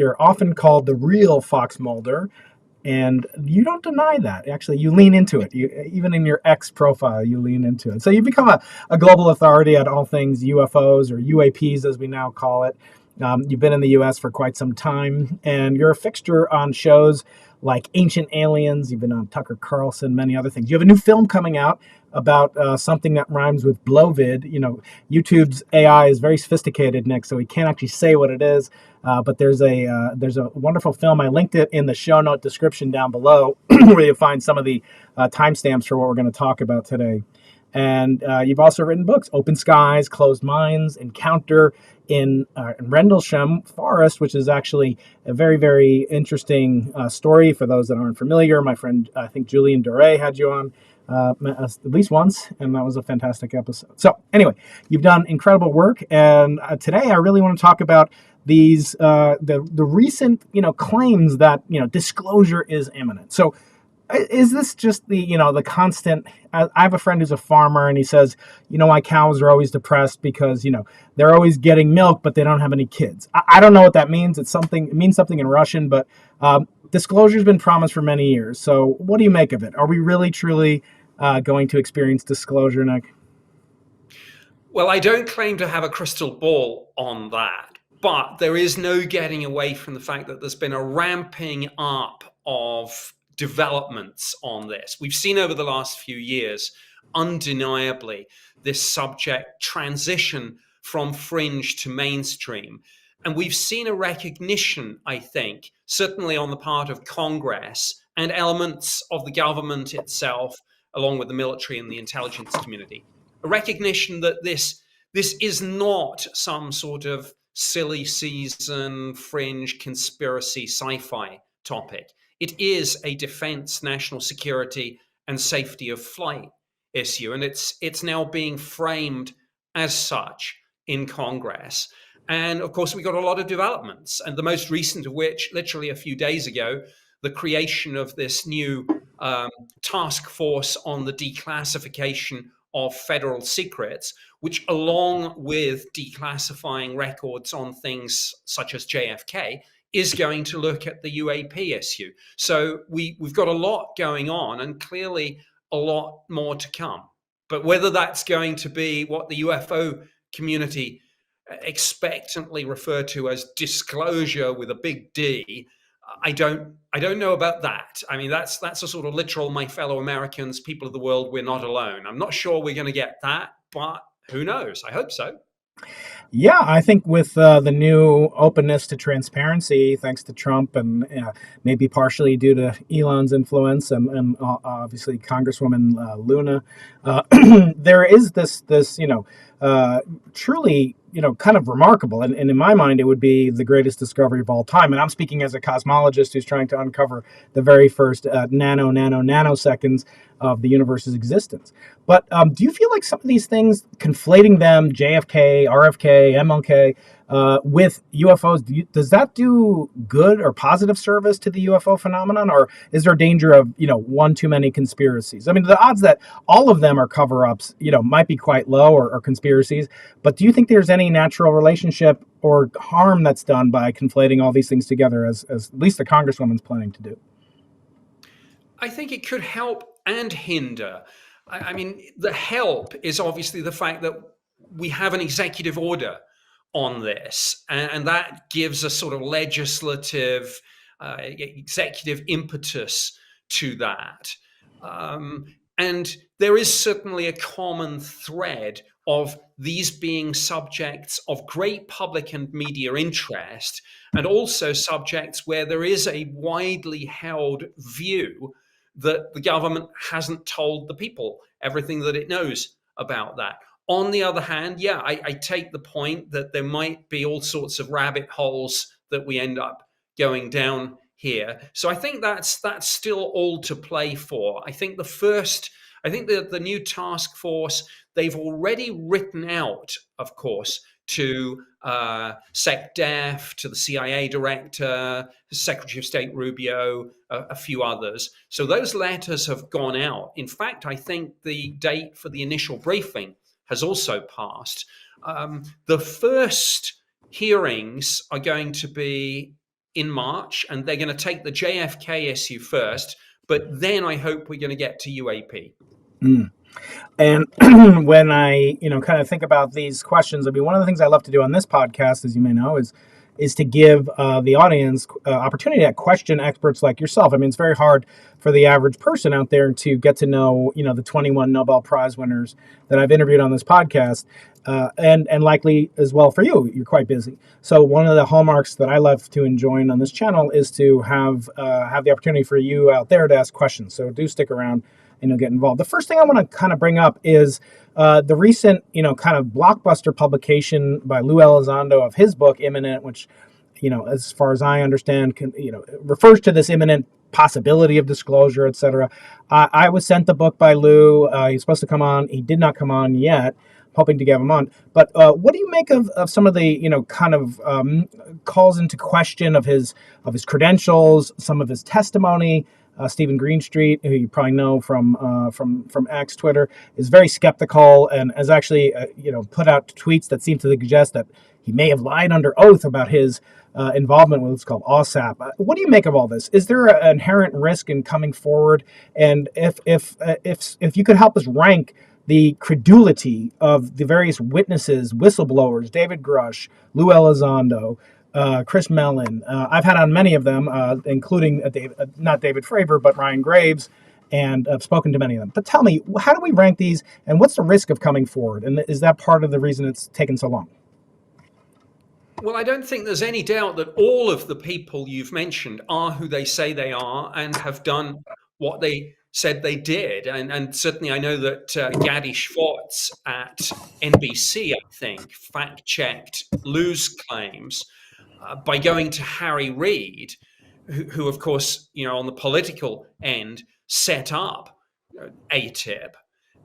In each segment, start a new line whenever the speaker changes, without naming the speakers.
You're often called the real Fox Mulder, and you don't deny that. Actually, you lean into it. Even in your X profile, you lean into it. So you become a global authority on all things UFOs or UAPs, as we now call it. You've been in the U.S. for quite some time, and you're a fixture on shows like Ancient Aliens. You've been on Tucker Carlson, many other things. You have a new film coming out about something that rhymes with Blovid. YouTube's AI is very sophisticated, Nick, so we can't actually say what it is. But there's a wonderful film. I linked it in the show note description down below, where you'll find some of the timestamps for what we're going to talk about today. And you've also written books: Open Skies, Closed Minds, Encounter in Rendlesham Forest, which is actually a very, very interesting story for those that aren't familiar. My friend, I think Julian Dore had you on at least once, and that was a fantastic episode. So anyway, you've done incredible work, and today I really want to talk about these the recent claims that disclosure is imminent. So is this just the constant? I have a friend who's a farmer, and he says, my cows are always depressed because they're always getting milk, but they don't have any kids. I don't know what that means. It means something in Russian, but disclosure's been promised for many years. So what do you make of it? Are we really truly going to experience disclosure, Nick?
Well, I don't claim to have a crystal ball on that, but there is no getting away from the fact that there's been a ramping up of developments on this. We've seen over the last few years, undeniably, this subject transition from fringe to mainstream. And we've seen a recognition, I think, certainly on the part of Congress and elements of the government itself, along with the military and the intelligence community, a recognition that this is not some sort of silly season, fringe, conspiracy, sci-fi topic. It is a defense, national security, and safety of flight issue, and it's now being framed as such in Congress. And of course, we got a lot of developments, and the most recent of which, literally a few days ago, the creation of this new task force on the declassification of federal secrets, which, along with declassifying records on things such as JFK, is going to look at the UAP issue. So we've got a lot going on, and clearly a lot more to come. But whether that's going to be what the UFO community expectantly refer to as disclosure with a big D, I don't know about that. I mean, that's a sort of literal, my fellow Americans, people of the world, we're not alone. I'm not sure we're going to get that, but who knows? I hope so.
Yeah, I think with the new openness to transparency, thanks to Trump, and maybe partially due to Elon's influence, and obviously Congresswoman Luna, there is this truly kind of remarkable, and in my mind, it would be the greatest discovery of all time. And I'm speaking as a cosmologist who's trying to uncover the very first nanoseconds of the universe's existence. But do you feel like some of these things, conflating them, JFK, RFK, MLK, with UFOs, does that do good or positive service to the UFO phenomenon, or is there a danger of one too many conspiracies? I mean, the odds that all of them are cover-ups, might be quite low, or conspiracies. But do you think there's any natural relationship or harm that's done by conflating all these things together, as at least the Congresswoman's planning to do?
I think it could help and hinder. I mean, the help is obviously the fact that we have an executive order on this, and that gives a sort of legislative, executive impetus to that. And there is certainly a common thread of these being subjects of great public and media interest, and also subjects where there is a widely held view that the government hasn't told the people everything that it knows about that. On the other hand, yeah, I take the point that there might be all sorts of rabbit holes that we end up going down here. So I think that's still all to play for. I think the new task force, they've already written out, of course, to SecDef, to the CIA director, Secretary of State Rubio, a few others. So those letters have gone out. In fact, I think the date for the initial briefing has also passed. The first hearings are going to be in March, and they're going to take the JFK issue first, but then I hope we're going to get to UAP.
Mm. And when I, kind of think about these questions, I mean, one of the things I love to do on this podcast, as you may know, is to give the audience opportunity to question experts like yourself. I mean, it's very hard for the average person out there to get to know, the 21 Nobel Prize winners that I've interviewed on this podcast, and likely as well for you. You're quite busy. So one of the hallmarks that I love to enjoy on this channel is to have the opportunity for you out there to ask questions. So do stick around and get involved. The first thing I want to kind of bring up is the recent, kind of blockbuster publication by Lou Elizondo of his book Imminent, which, as far as I understand, refers to this imminent possibility of disclosure, etc. I was sent the book by Lou. He's supposed to come on. He did not come on yet. Hoping to get him on. But what do you make of some of the, kind of calls into question of his credentials, some of his testimony? Stephen Greenstreet, who you probably know from X, Twitter, is very skeptical and has actually put out tweets that seem to suggest that he may have lied under oath about his involvement with what's called OSAP. What do you make of all this? Is there an inherent risk in coming forward? And if you could help us rank the credulity of the various witnesses, whistleblowers, David Grush, Lou Elizondo, Chris Mellon. I've had on many of them, including not David Fravor, but Ryan Graves, and I've spoken to many of them. But tell me, how do we rank these, and what's the risk of coming forward? And is that part of the reason it's taken so long?
Well, I don't think there's any doubt that all of the people you've mentioned are who they say they are and have done what they said they did. And certainly I know that Gadi Schwartz at NBC, I think, fact-checked Lou's claims by going to Harry Reid, who of course, on the political end, set up ATIP.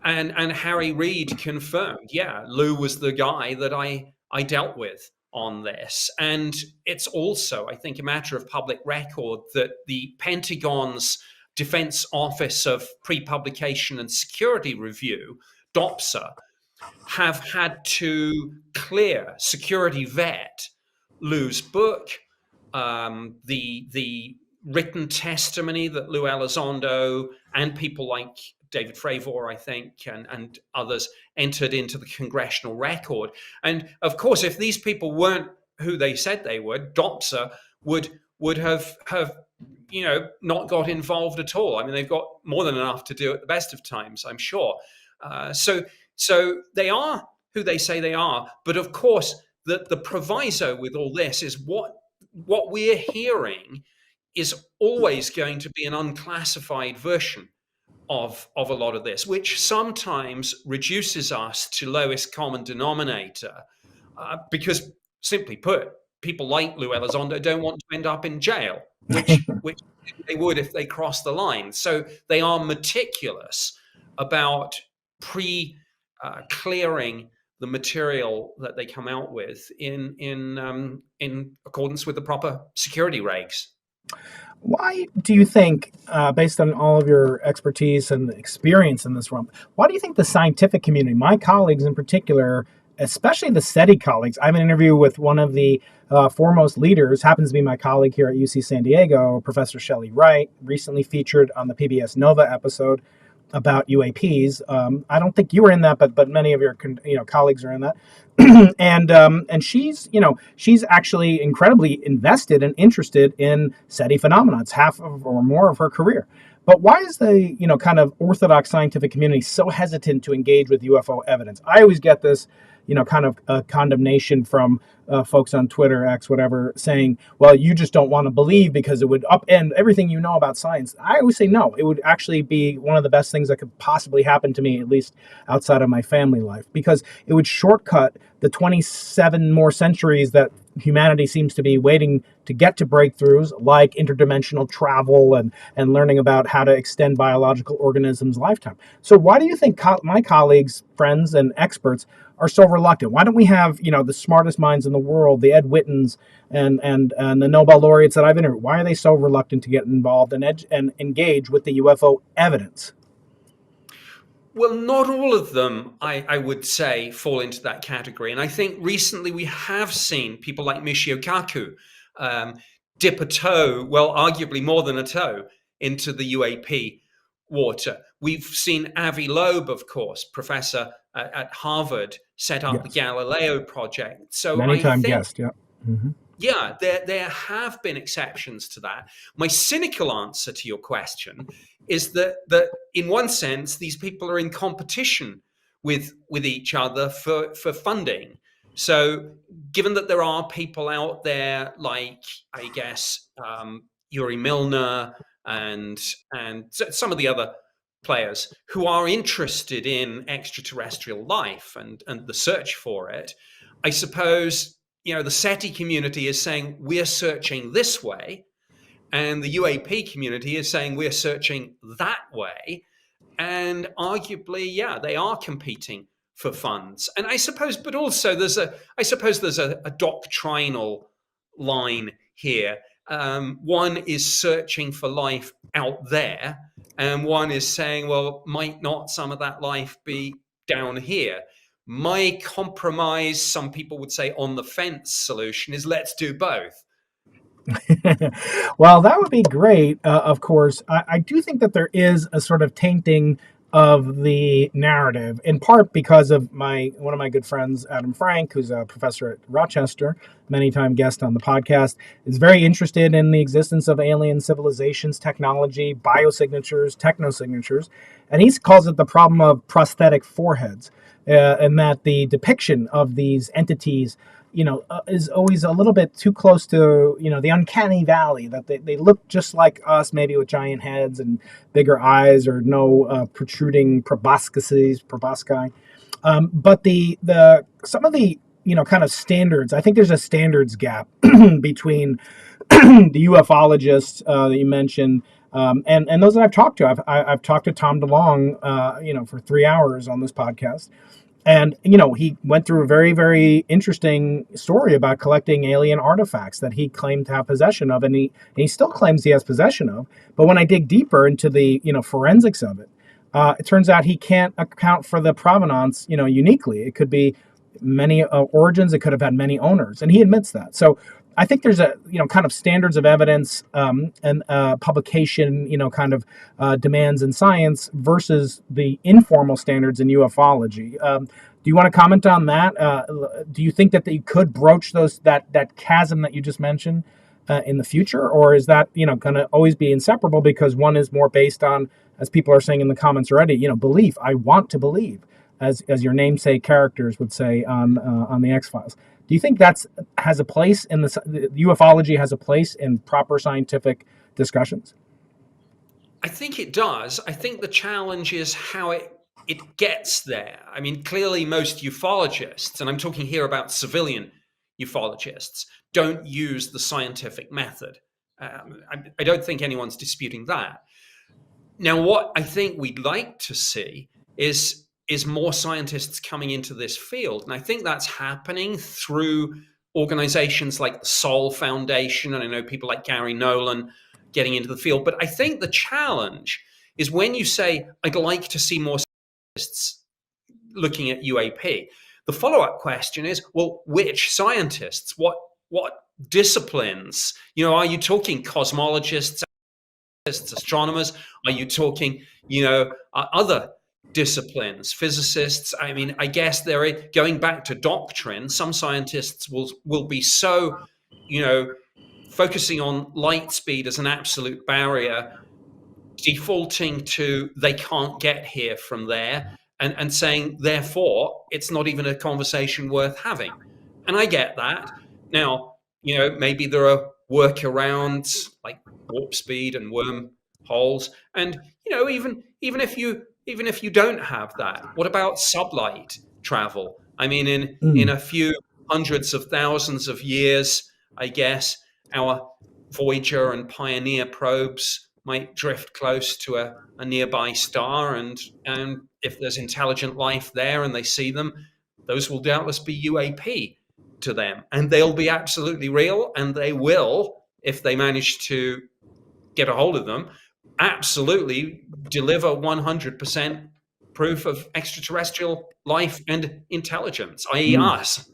And Harry Reid confirmed, yeah, Lou was the guy that I dealt with on this. And it's also, I think, a matter of public record that the Pentagon's Defense Office of Pre-Publication and Security Review, DOPSA, have had to clear, security vet Lou's book, the written testimony that Lou Elizondo and people like David Fravor, I think, and others entered into the congressional record. And of course, if these people weren't who they said they were, DOPSA would have not got involved at all. I mean, they've got more than enough to do at the best of times, I'm sure. So they are who they say they are. But of course, the proviso with all this is what we're hearing is always going to be an unclassified version of a lot of this, which sometimes reduces us to lowest common denominator, because simply put, people like Lou Elizondo don't want to end up in jail, which they would if they cross the line. So they are meticulous about clearing the material that they come out with in accordance with the proper security regs.
Why do you think, based on all of your expertise and experience in this realm, why do you think the scientific community, my colleagues in particular, especially the SETI colleagues, I have an interview with one of the foremost leaders, happens to be my colleague here at UC San Diego, Professor Shelley Wright, recently featured on the PBS Nova episode about UAPs. I don't think you were in that, but many of your colleagues are in that. and she's actually incredibly invested and interested in SETI phenomena. It's half of or more of her career. But why is the kind of orthodox scientific community so hesitant to engage with UFO evidence? I always get this kind of condemnation from folks on Twitter, X, whatever, saying, well, you just don't want to believe because it would upend everything you know about science. I always say no. It would actually be one of the best things that could possibly happen to me, at least outside of my family life, because it would shortcut the 27 more centuries that humanity seems to be waiting to get to breakthroughs like interdimensional travel and learning about how to extend biological organisms' lifetime. So why do you think my colleagues, friends, and experts are so reluctant? Why don't we have, the smartest minds in the world, the Ed Wittens and the Nobel laureates that I've interviewed? Why are they so reluctant to get involved and engage with the UFO evidence?
Well, not all of them, I would say, fall into that category. And I think recently we have seen people like Michio Kaku dip a toe, well, arguably more than a toe, into the UAP water. We've seen Avi Loeb, of course, professor at Harvard, set up the
Yes.
Galileo project. So
Many
I
time
think,
guest. Yeah. Hmm.
yeah, there have been exceptions to that. My cynical answer to your question is that in one sense these people are in competition with each other for funding. So given that there are people out there like, I guess, Yuri Milner and some of the other players who are interested in extraterrestrial life and the search for it, I suppose, the SETI community is saying we're searching this way, and the UAP community is saying we're searching that way. And arguably, yeah, they are competing for funds. And I suppose, but also there's a doctrinal line here. One is searching for life out there, and one is saying, well, might not some of that life be down here? My compromise, some people would say on the fence solution, is let's do both.
Well, that would be great. Of course, I do think that there is a sort of tainting of the narrative, in part because of one of my good friends, Adam Frank, who's a professor at Rochester, many time guest on the podcast, is very interested in the existence of alien civilizations, technology, biosignatures, technosignatures, and he calls it the problem of prosthetic foreheads, and that the depiction of these entities is always a little bit too close to, the uncanny valley, that they look just like us, maybe with giant heads and bigger eyes or no protruding proboscis. But the some of the, kind of standards, I think there's a standards gap between the ufologists that you mentioned, and those that I've talked to. I've talked to Tom DeLonge, for 3 hours on this podcast. And, he went through a very, very interesting story about collecting alien artifacts that he claimed to have possession of, and he still claims he has possession of. But when I dig deeper into the, forensics of it, it turns out he can't account for the provenance, uniquely. It could be many origins. It could have had many owners, and he admits that. So I think there's a, kind of standards of evidence, and publication, kind of demands in science versus the informal standards in ufology. Do you want to comment on that? Do you think that they could broach that chasm that you just mentioned in the future, or is that, going to always be inseparable because one is more based on, as people are saying in the comments already, belief. I want to believe, as your namesake characters would say on the X-Files. Do you think has a place in the ufology has a place in proper scientific discussions?
I think it does. I think the challenge is how it gets there. I mean, clearly most ufologists, and I'm talking here about civilian ufologists, don't use the scientific method. I don't think anyone's disputing that. Now, what I think we'd like to see is more scientists coming into this field. And I think that's happening through organizations like the Sol Foundation. And I know people like Gary Nolan getting into the field. But I think the challenge is when you say, I'd like to see more scientists looking at UAP, the follow-up question is, well, which scientists? What disciplines? Are you talking cosmologists, astronomers? Are you talking, other disciplines, physicists? I mean, I guess they're going back to doctrine. Some scientists will be so, focusing on light speed as an absolute barrier, defaulting to they can't get here from there, and saying, therefore, it's not even a conversation worth having. And I get that. Now, maybe there are workarounds like warp speed and wormholes. And, even if you don't have that, what about sublight travel? I mean, in
Mm.
a few hundreds of thousands of years, I guess, our Voyager and Pioneer probes might drift close to a nearby star, and if there's intelligent life there and they see them, those will doubtless be UAP to them, and they'll be absolutely real, and they will, if they manage to get a hold of them, absolutely deliver 100% proof of extraterrestrial life and intelligence, i.e.,
Mm.
us.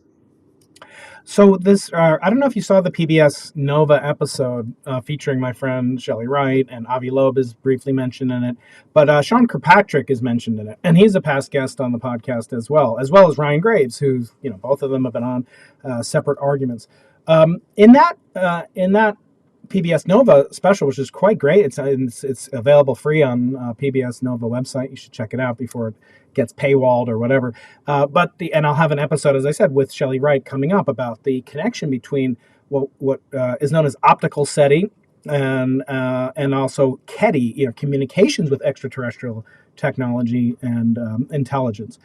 So this, I don't know if you saw the PBS Nova episode featuring my friend Shelley Wright, and Avi Loeb is briefly mentioned in it, but Sean Kirkpatrick is mentioned in it, and he's a past guest on the podcast as well as Ryan Graves, who's, both of them have been on separate arguments. In that PBS Nova special, which is quite great. It's available free on PBS Nova website. You should check it out before it gets paywalled or whatever. And I'll have an episode, as I said, with Shelley Wright coming up about the connection between what is known as optical SETI and also KETI, communications with extraterrestrial technology and intelligence.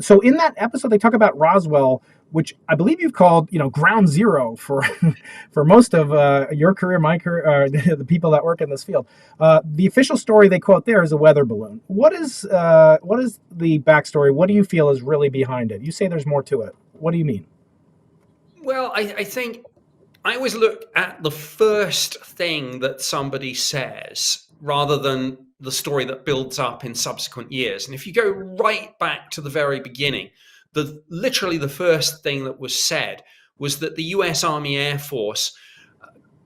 So in that episode, they talk about Roswell, which I believe you've called, ground zero for for most of your career, my career, the people that work in this field. The official story they quote there is a weather balloon. What is the backstory? What do you feel is really behind it? You say there's more to it. What do you mean?
Well, I think I always look at the first thing that somebody says rather than the story that builds up in subsequent years. And if you go right back to the very beginning, literally the first thing that was said was that the US Army Air Force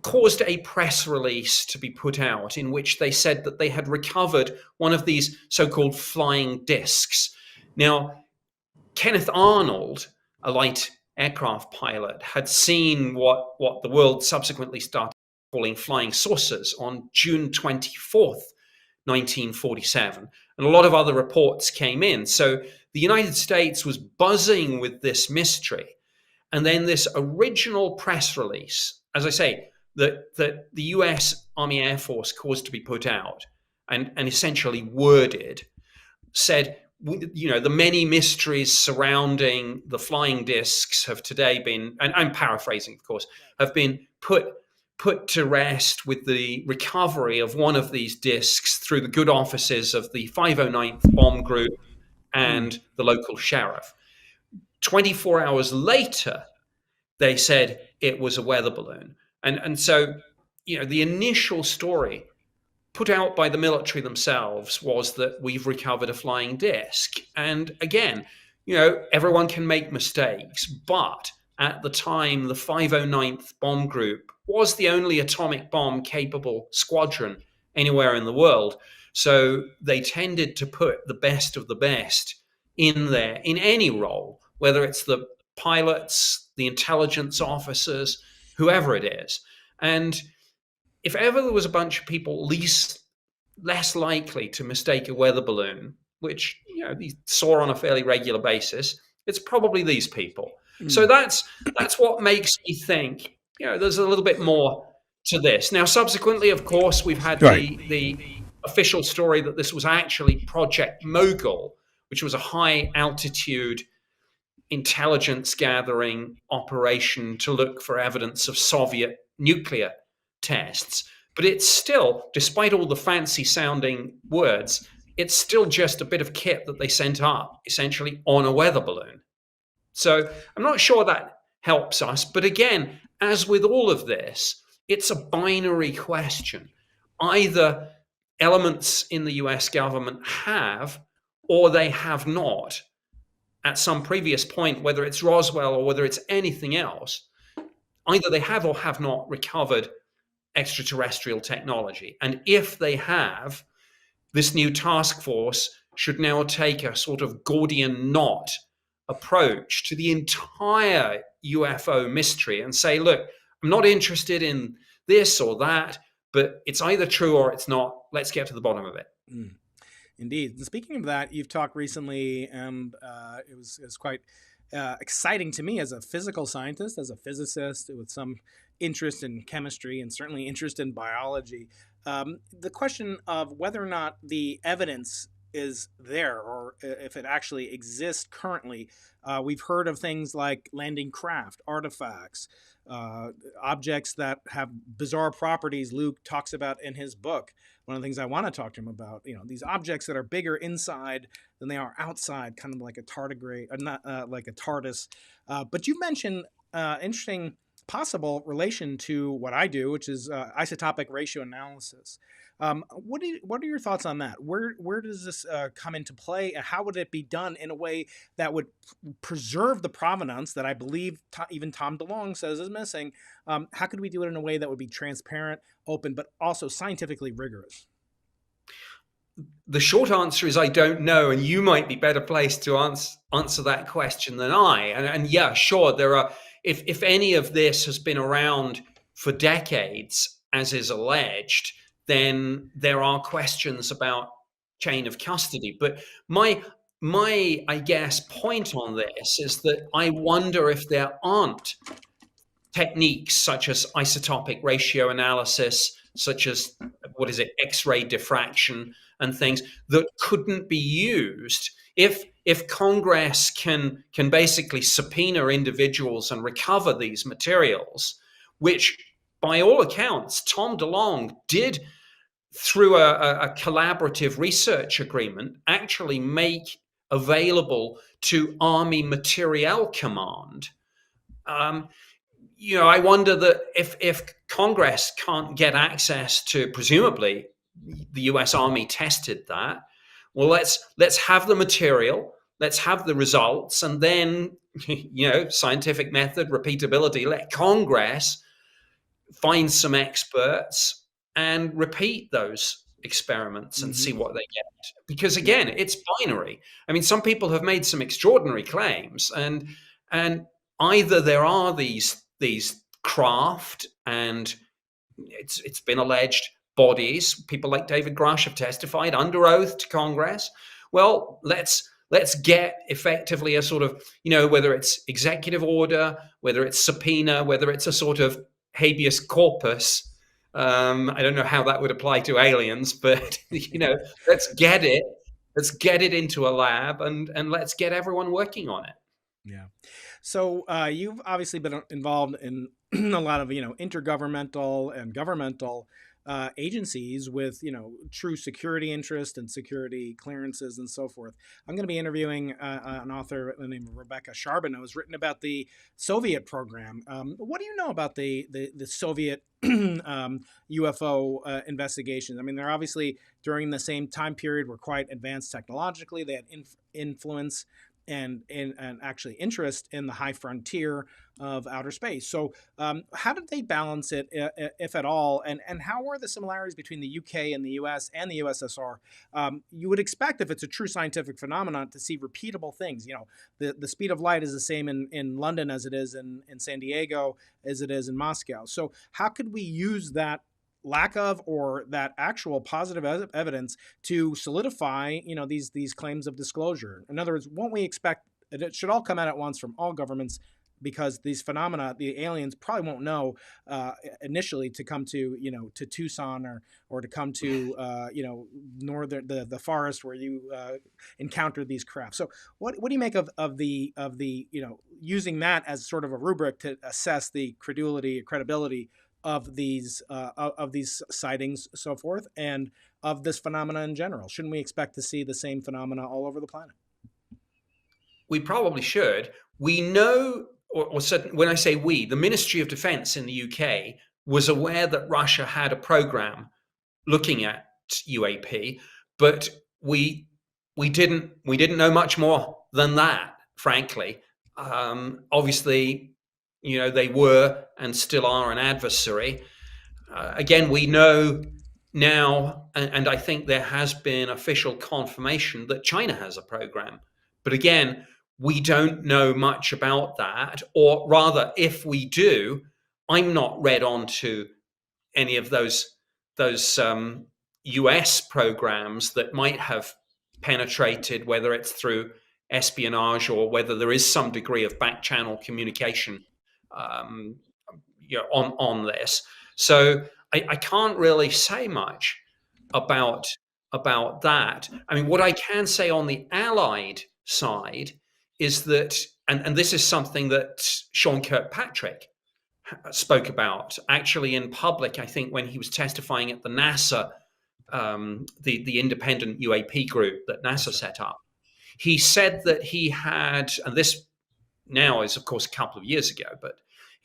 caused a press release to be put out in which they said that they had recovered one of these so-called flying discs. Now, Kenneth Arnold, a light aircraft pilot, had seen what the world subsequently started calling flying saucers on June 24th, 1947. And a lot of other reports came in. So the United States was buzzing with this mystery. And then this original press release, as I say, that the US Army Air Force caused to be put out and essentially worded, said, the many mysteries surrounding the flying discs have today been, and I'm paraphrasing, of course, have been put to rest with the recovery of one of these discs through the good offices of the 509th Bomb Group and the local sheriff. 24 hours later, they said it was a weather balloon. And so, the initial story put out by the military themselves was that we've recovered a flying disc. And again, everyone can make mistakes, but at the time, the 509th Bomb Group was the only atomic bomb capable squadron anywhere in the world. So they tended to put the best of the best in there in any role, whether it's the pilots, the intelligence officers, whoever it is. And if ever there was a bunch of people less likely to mistake a weather balloon, which they saw on a fairly regular basis, it's probably these people. So that's what makes me think there's a little bit more to this. Now, subsequently, of course, we've had the official story that this was actually Project Mogul, which was a high altitude intelligence gathering operation to look for evidence of Soviet nuclear tests. But it's still, despite all the fancy sounding words, it's still just a bit of kit that they sent up essentially on a weather balloon. So I'm not sure that helps us. But again, as with all of this, it's a binary question. Either elements in the US government have or they have not at some previous point, whether it's Roswell or whether it's anything else, either they have or have not recovered extraterrestrial technology. And if they have, this new task force should now take a sort of Gordian knot approach to the entire UFO mystery and say, look, I'm not interested in this or that, but it's either true or it's not. Let's get to the bottom of it.
Indeed. And speaking of that, you've talked recently, and it was quite exciting to me as a physical scientist, as a physicist with some interest in chemistry and certainly interest in biology. The question of whether or not the evidence is there or if it actually exists currently. We've heard of things like landing craft, artifacts, objects that have bizarre properties Luke talks about in his book. One of the things I want to talk to him about, these objects that are bigger inside than they are outside, kind of like a tardigrade, not like a TARDIS. But you mentioned interesting possible relation to what I do, which is isotopic ratio analysis. What are your thoughts on that? Where does this come into play, and how would it be done in a way that would preserve the provenance that I believe even Tom DeLonge says is missing? How could we do it in a way that would be transparent, open, but also scientifically rigorous?
The short answer is I don't know, and you might be better placed to answer that question than I. And yeah, sure, there are. If any of this has been around for decades, as is alleged, then there are questions about chain of custody. But my I guess point on this is that I wonder if there aren't techniques such as isotopic ratio analysis, such as what is it, X-ray diffraction and things that couldn't be used if Congress can basically subpoena individuals and recover these materials, which by all accounts Tom DeLonge did through a collaborative research agreement actually make available to Army Materiel Command. I wonder that if Congress can't get access to, presumably the U.S. Army tested that. Well, let's have the material, let's have the results, and then scientific method, repeatability. Let Congress find some experts and repeat those experiments and see what they get. Because again, it's binary. I mean, some people have made some extraordinary claims, and either there are these craft, and it's been alleged bodies, people like David Grush have testified under oath to Congress. Well, let's get effectively a sort of, whether it's executive order, whether it's subpoena, whether it's a sort of habeas corpus. I don't know how that would apply to aliens, but let's get it into a lab and let's get everyone working on it.
Yeah. So you've obviously been involved in a lot of intergovernmental and governmental agencies with true security interest and security clearances and so forth. I'm going to be interviewing an author named Rebecca Charbonneau, who's written about the Soviet program. What do you know about the Soviet UFO investigations? I mean, they're obviously during the same time period were quite advanced technologically. They had influence and actually interest in the high frontier of outer space. So how did they balance it, if at all? And how were the similarities between the UK and the US and the USSR? You would expect, if it's a true scientific phenomenon, to see repeatable things. The speed of light is the same in London as it is in San Diego, as it is in Moscow. So how could we use that lack of or that actual positive evidence to solidify these claims of disclosure? In other words, won't we expect it should all come out at once from all governments, because these phenomena, the aliens probably won't know initially to come to to Tucson or to come to northern the forest where you encountered these craft. So what do you make of the using that as sort of a rubric to assess the credibility of these sightings, so forth, and of this phenomena in general? Shouldn't we expect to see the same phenomena all over the planet?
We probably should. We know, or when I say we, the Ministry of Defense in the UK was aware that Russia had a program looking at UAP, but we didn't know much more than that, frankly. Obviously, they were and still are an adversary. Again, we know now, and I think there has been official confirmation that China has a program. But again, we don't know much about that, or rather, if we do, I'm not read on to any of those US programs that might have penetrated, whether it's through espionage or whether there is some degree of back channel communication on this. So I can't really say much about that. I mean, what I can say on the Allied side is that, and this is something that Sean Kirkpatrick spoke about actually in public, I think, when he was testifying at the NASA, the independent UAP group that NASA set up. He said that he had, and this now is, of course, a couple of years ago, but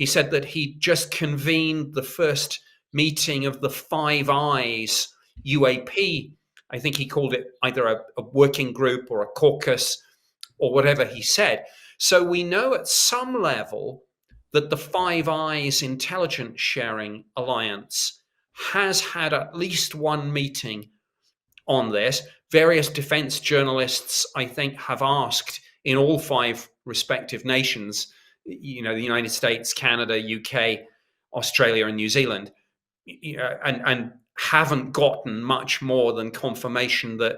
he said that he just convened the first meeting of the Five Eyes UAP. I think he called it either a working group or a caucus or whatever he said. So we know at some level that the Five Eyes Intelligence Sharing Alliance has had at least one meeting on this. Various defense journalists, I think, have asked in all five respective nations, you know, the United States, Canada, UK, Australia, and New Zealand, and haven't gotten much more than confirmation that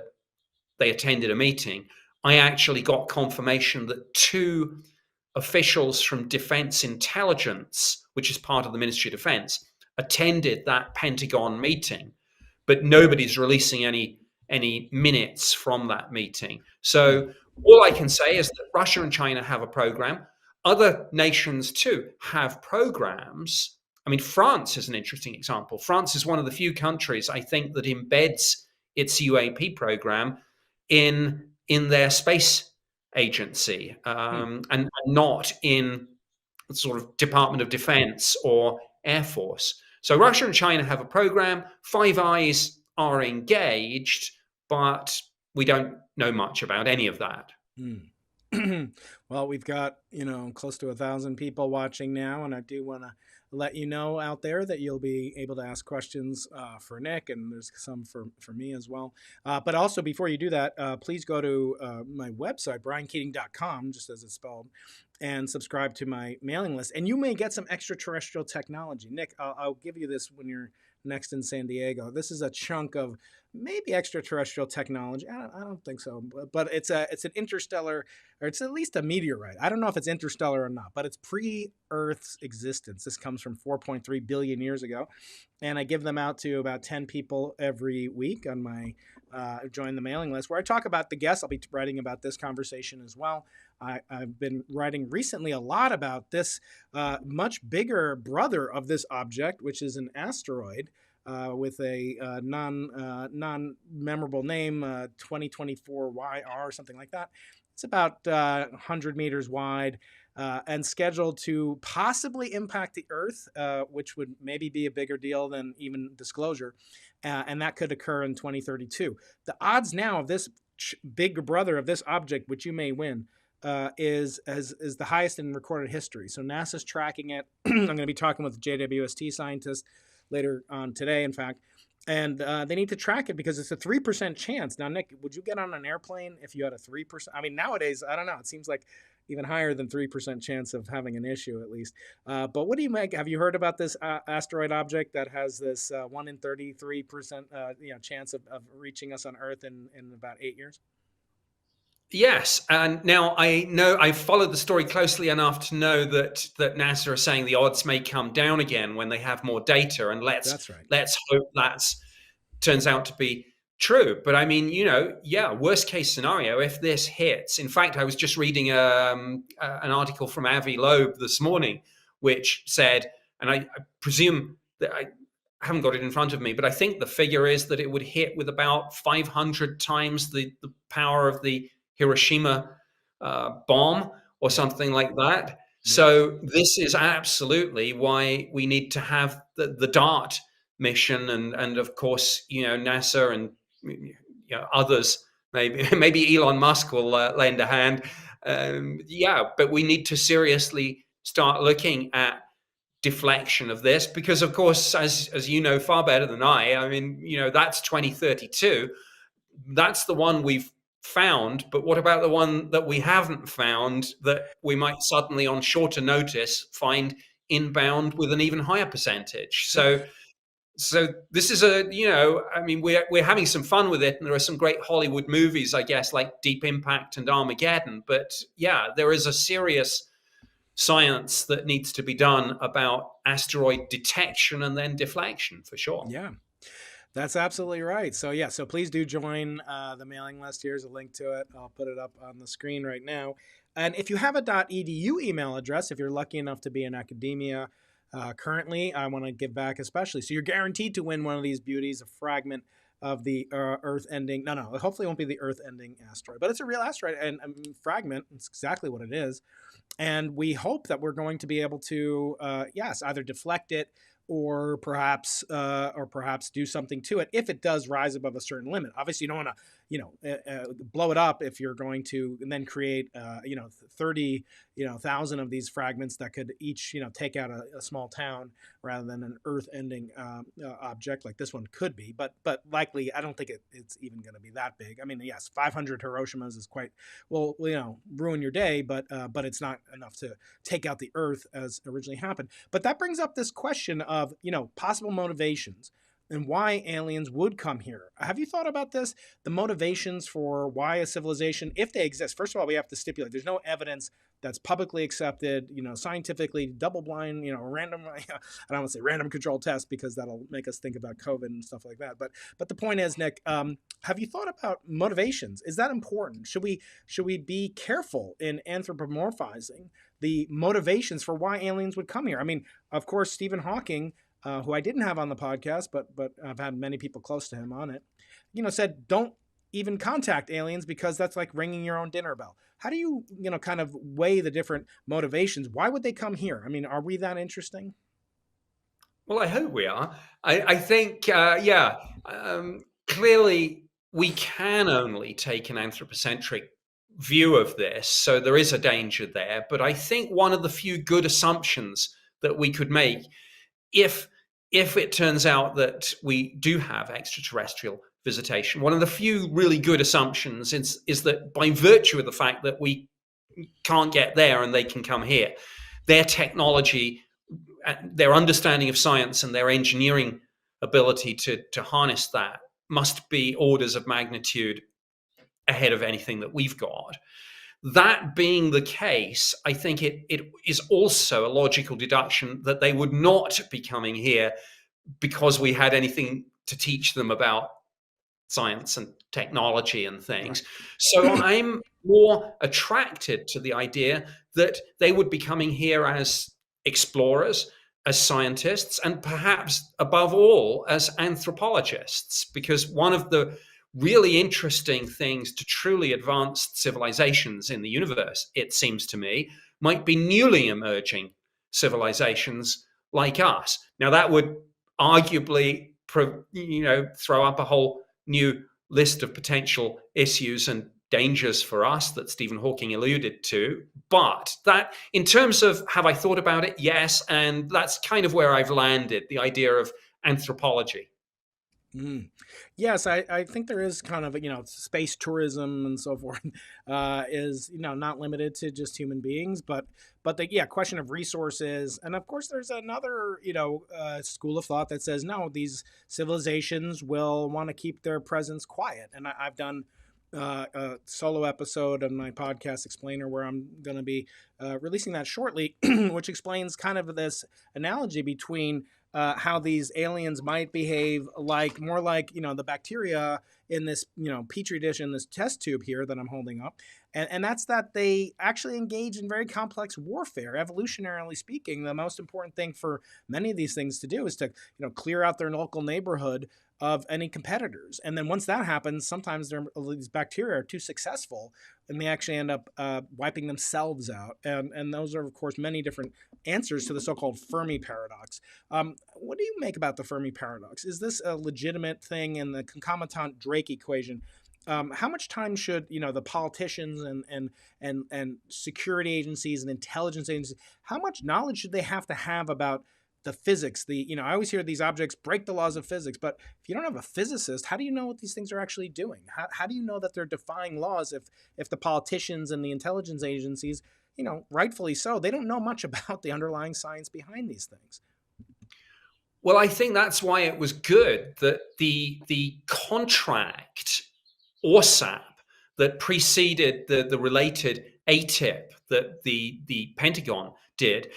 they attended a meeting. I actually got confirmation that two officials from Defense Intelligence, which is part of the Ministry of Defense, attended that Pentagon meeting, but nobody's releasing any minutes from that meeting. So all I can say is that Russia and China have a program. Other nations too have programs. I mean, France is an interesting example. France is one of the few countries, I think, that embeds its UAP program in their space agency, and not in sort of Department of Defense or Air Force. So Russia and China have a program. Five Eyes are engaged, but we don't know much about any of that.
Well, we've got, close to 1,000 people watching now, and I do want to let you know out there that you'll be able to ask questions for Nick, and there's some for me as well. But also, before you do that, please go to my website, briankeating.com, just as it's spelled, and subscribe to my mailing list. And you may get some extraterrestrial technology. Nick, I'll give you this when you're next in San Diego. This is a chunk of maybe extraterrestrial technology. I don't think so, but it's an interstellar, or it's at least a meteorite. I don't know if it's interstellar or not, but it's pre-Earth's existence. This comes from 4.3 billion years ago, and I give them out to about 10 people every week on my join the mailing list, where I talk about the guests. I'll be writing about this conversation as well. I've been writing recently a lot about this much bigger brother of this object, which is an asteroid with a non-memorable name, 2024 YR or something like that. It's about 100 meters wide and scheduled to possibly impact the Earth, which would maybe be a bigger deal than even disclosure. And that could occur in 2032. The odds now of this big brother of this object, which you may win, is the highest in recorded history. So NASA's tracking it. I'm going to be talking with JWST scientists later on today, in fact. And they need to track it because it's a 3% chance. Now, Nick, would you get on an airplane if you had a 3%? I mean, nowadays, I don't know. It seems like even higher than 3% chance of having an issue, at least. But what do you make? Have you heard about this asteroid object that has this 1 in 33% chance of reaching us on Earth in about 8 years?
Yes, and now I know I've followed the story closely enough to know that NASA are saying the odds may come down again when they have more data, and let's hope that turns out to be true. But I mean, worst case scenario, if this hits. In fact, I was just reading an article from Avi Loeb this morning, which said, and I presume that I haven't got it in front of me, but I think the figure is that it would hit with about 500 times the power of the Hiroshima bomb or something like that. So this is absolutely why we need to have the DART mission, and of course, NASA and others. Maybe Elon Musk will lend a hand. But we need to seriously start looking at deflection of this, because of course, as you know far better than I mean, that's 2032. That's the one we've found, but what about the one that we haven't found that we might suddenly on shorter notice find inbound with an even higher percentage? So this is we're having some fun with it, and there are some great Hollywood movies, I guess, like Deep Impact and Armageddon, but there is a serious science that needs to be done about asteroid detection and then deflection, for sure.
That's absolutely right. So so please do join the mailing list. Here's a link to it. I'll put it up on the screen right now. And if you have a .edu email address, if you're lucky enough to be in academia currently, I want to give back especially. So you're guaranteed to win one of these beauties, a fragment of the Earth-ending. No, hopefully it won't be the Earth-ending asteroid, but it's a real asteroid and fragment. It's exactly what it is, and we hope that we're going to be able to, yes, either deflect it or perhaps do something to it if it does rise above a certain limit. Obviously, you don't want to, blow it up if you're going to then create, 30,000 of these fragments that could each, take out a small town rather than an Earth-ending object like this one could be. But likely, I don't think it's even going to be that big. I mean, yes, 500 Hiroshimas is quite ruin your day, but it's not enough to take out the Earth as originally happened. But that brings up this question of possible motivations and why aliens would come here. Have you thought about this? The motivations for why a civilization, if they exist. First of all, we have to stipulate there's no evidence that's publicly accepted, scientifically, double-blind, random. I don't want to say random control test because that'll make us think about COVID and stuff like that. But the point is, Nick, have you thought about motivations? Is that important? Should we be careful in anthropomorphizing the motivations for why aliens would come here? I mean, of course, Stephen Hawking, who I didn't have on the podcast, but I've had many people close to him on it, said don't even contact aliens because that's like ringing your own dinner bell. How do you, kind of weigh the different motivations? Why would they come here? I mean, are we that interesting?
Well, I hope we are. I think, clearly we can only take an anthropocentric view of this, so there is a danger there. But I think one of the few good assumptions that we could make, if it turns out that we do have extraterrestrial visitation, one of the few really good assumptions is that by virtue of the fact that we can't get there and they can come here, their technology, their understanding of science and their engineering ability to harness that must be orders of magnitude ahead of anything that we've got. That being the case, I think it is also a logical deduction that they would not be coming here because we had anything to teach them about science and technology and things. Right. So I'm more attracted to the idea that they would be coming here as explorers, as scientists, and perhaps above all as anthropologists, because one of the really interesting things to truly advanced civilizations in the universe, it seems to me, might be newly emerging civilizations like us. Now, that would arguably, throw up a whole new list of potential issues and dangers for us that Stephen Hawking alluded to. But that, in terms of have I thought about it? Yes. And that's kind of where I've landed, the idea of anthropology.
Mm. Yes, I think there is kind of, space tourism and so forth is, not limited to just human beings, but the question of resources. And of course, there's another, school of thought that says, no, these civilizations will want to keep their presence quiet. And I've done a solo episode of my podcast Explainer where I'm going to be releasing that shortly, which explains kind of this analogy between how these aliens might behave more like the bacteria in this petri dish in this test tube here that I'm holding up, and that's that they actually engage in very complex warfare. Evolutionarily speaking, the most important thing for many of these things to do is to clear out their local neighborhood of any competitors, and then once that happens, sometimes these bacteria are too successful and they actually end up wiping themselves out. And those are, of course, many different answers to the so-called Fermi paradox. What do you make about the Fermi paradox? Is this a legitimate thing in the concomitant Drake equation? How much time should the politicians and security agencies and intelligence agencies, how much knowledge should they have to have about the physics? I always hear these objects break the laws of physics, but if you don't have a physicist, how do you know what these things are actually doing? How do you know that they're defying laws if the politicians and the intelligence agencies, rightfully so, they don't know much about the underlying science behind these things?
Well, I think that's why it was good that the contract ORSAP that preceded the related ATIP that the Pentagon did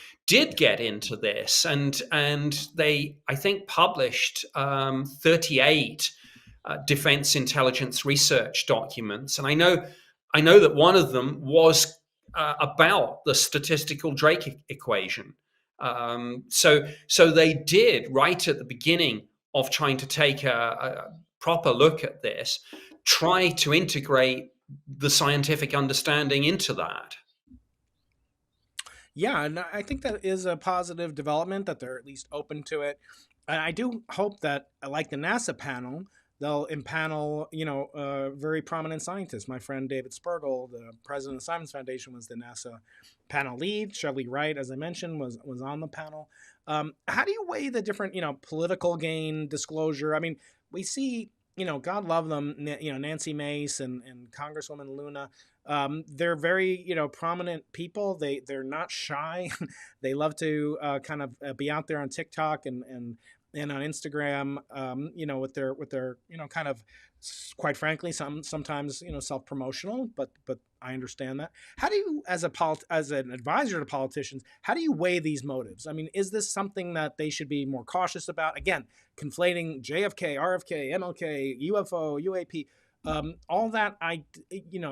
get into this, and they, I think, published 38 defense intelligence research documents, and I know that one of them was about the statistical Drake equation. So they did, right at the beginning of trying to take a proper look at this, try to integrate the scientific understanding into that.
Yeah, and I think that is a positive development that they're at least open to it. And I do hope that, like the NASA panel, they'll impanel, very prominent scientists. My friend David Spergel, the president of the Simons Foundation, was the NASA panel lead. Shelley Wright, as I mentioned, was on the panel. How do you weigh the different, political gain, disclosure? I mean, we see, God love them, Nancy Mace and Congresswoman Luna. They're very, prominent people. They're not shy. They love to kind of be out there on TikTok and on Instagram, with their, kind of, quite frankly, sometimes, self-promotional, but I understand that. How do you, as an advisor to politicians, how do you weigh these motives? I mean, is this something that they should be more cautious about? Again, conflating JFK, RFK, MLK, UFO, UAP, all that,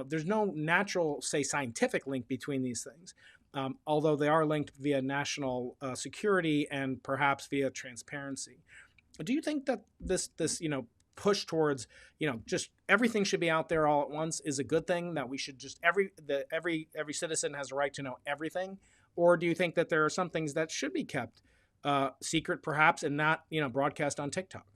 there's no natural, say, scientific link between these things. Although they are linked via national security and perhaps via transparency. Do you think that this push towards just everything should be out there all at once is a good thing, that we should just every citizen has a right to know everything? Or do you think that there are some things that should be kept secret perhaps and not broadcast on TikTok?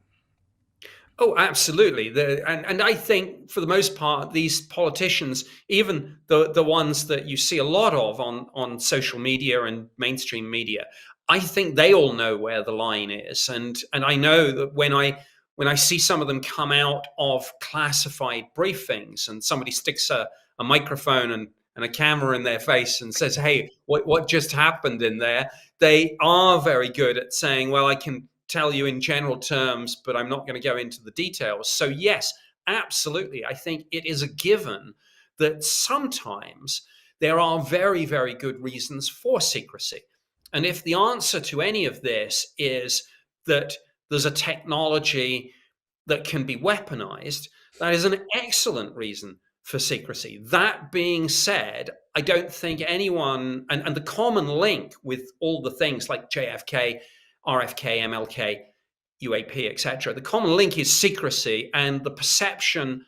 Oh, absolutely. And I think for the most part, these politicians, even the ones that you see a lot of on social media and mainstream media, I think they all know where the line is. And I know that when I see some of them come out of classified briefings and somebody sticks a microphone and a camera in their face and says, "Hey, what just happened in there?" They are very good at saying, "Well, I can tell you in general terms, but I'm not going to go into the details." So yes, absolutely. I think it is a given that sometimes there are very, very good reasons for secrecy. And if the answer to any of this is that there's a technology that can be weaponized, that is an excellent reason for secrecy. That being said, I don't think anyone, and the common link with all the things like JFK, RFK, MLK, UAP, etc. The common link is secrecy and the perception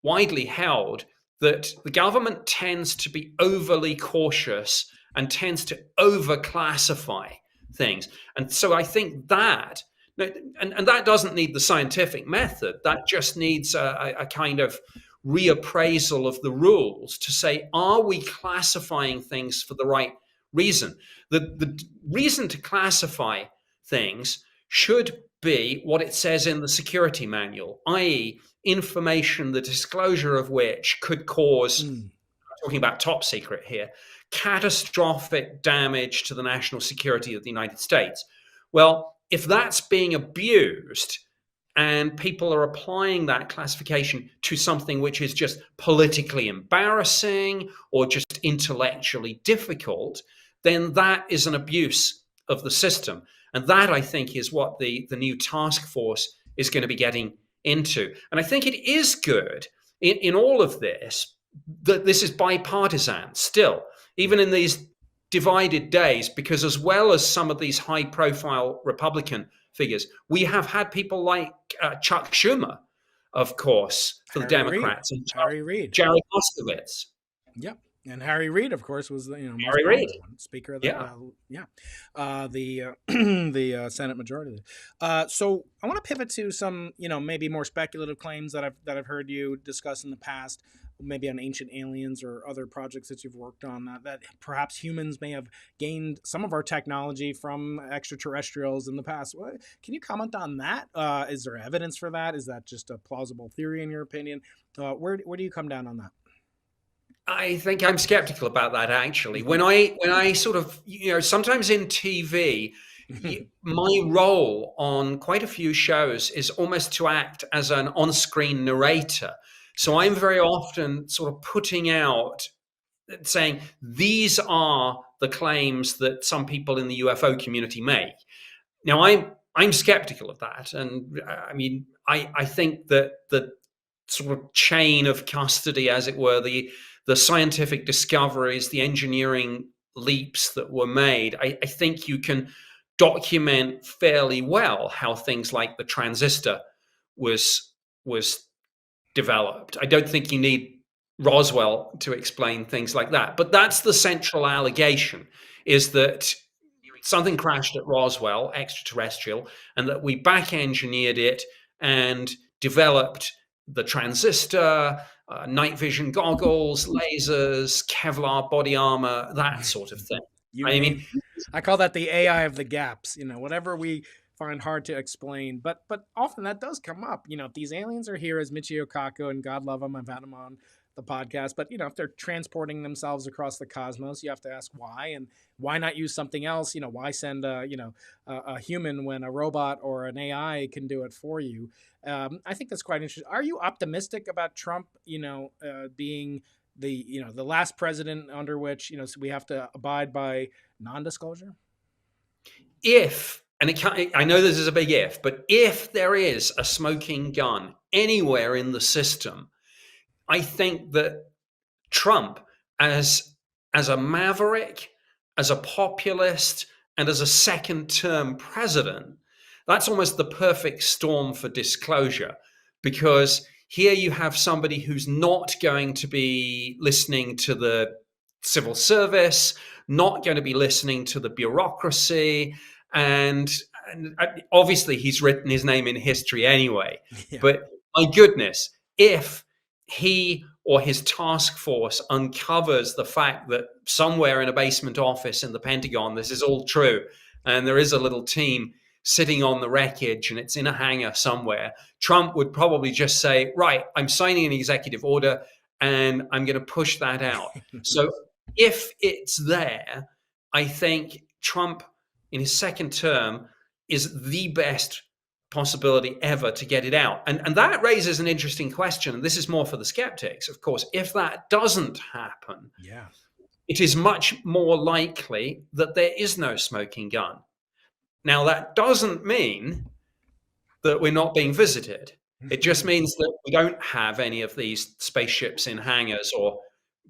widely held that the government tends to be overly cautious and tends to overclassify things. And so I think that, and that doesn't need the scientific method, that just needs a kind of reappraisal of the rules to say, are we classifying things for the right reason? The reason to classify things should be what it says in the security manual, i.e., information the disclosure of which could cause, talking about top secret here, catastrophic damage to the national security of the United States. Well, if that's being abused and people are applying that classification to something which is just politically embarrassing or just intellectually difficult, then that is an abuse of the system. And that, I think, is what the new task force is going to be getting into. And I think it is good in all of this that this is bipartisan still, even in these divided days, because as well as some of these high-profile Republican figures, we have had people like Chuck Schumer, of course, for the Democrats, and
Harry Reid,
Jared Moskowitz.
Yep. And Harry Reid, of course, was the most
Harry Reid,
Speaker of the the Senate Majority. So I want to pivot to some maybe more speculative claims that I've heard you discuss in the past, maybe on ancient aliens or other projects that you've worked on, that perhaps humans may have gained some of our technology from extraterrestrials in the past. Can you comment on that? Is there evidence for that? Is that just a plausible theory in your opinion? Where do you come down on that?
I think I'm skeptical about that, actually. When I sort of, sometimes in TV, my role on quite a few shows is almost to act as an on-screen narrator. So I'm very often sort of putting out, saying, these are the claims that some people in the UFO community make. Now, I'm skeptical of that. And I mean, I think that the sort of chain of custody, as it were, the scientific discoveries, the engineering leaps that were made, I think you can document fairly well how things like the transistor was was developed. I don't think you need Roswell to explain things like that. But that's the central allegation, is that something crashed at Roswell, extraterrestrial, and that we back engineered it and developed the transistor, night vision goggles, lasers, Kevlar body armor, that sort of thing.
I call that the AI of the gaps. Whatever we find hard to explain, but often that does come up. If these aliens are here, as Michio Kaku, and God love them, I've had them on the podcast, but if they're transporting themselves across the cosmos, you have to ask why, and why not use something else? Why send a human when a robot or an AI can do it for you? I think that's quite interesting. Are you optimistic about Trump, being the last president under which, so we have to abide by non-disclosure?
I know this is a big if, but if there is a smoking gun anywhere in the system, I think that Trump, as a maverick, as a populist, and as a second-term president, that's almost the perfect storm for disclosure, because here you have somebody who's not going to be listening to the civil service, not going to be listening to the bureaucracy, and obviously he's written his name in history anyway. Yeah. But my goodness, if he or his task force uncovers the fact that somewhere in a basement office in the Pentagon, this is all true, and there is a little team sitting on the wreckage and it's in a hangar somewhere, Trump would probably just say, right, I'm signing an executive order and I'm going to push that out. So if it's there, I think Trump in his second term is the best possibility ever to get it out. And that raises an interesting question. And this is more for the skeptics, of course. If that doesn't happen, it is much more likely that there is no smoking gun. Now, that doesn't mean that we're not being visited. It just means that we don't have any of these spaceships in hangars or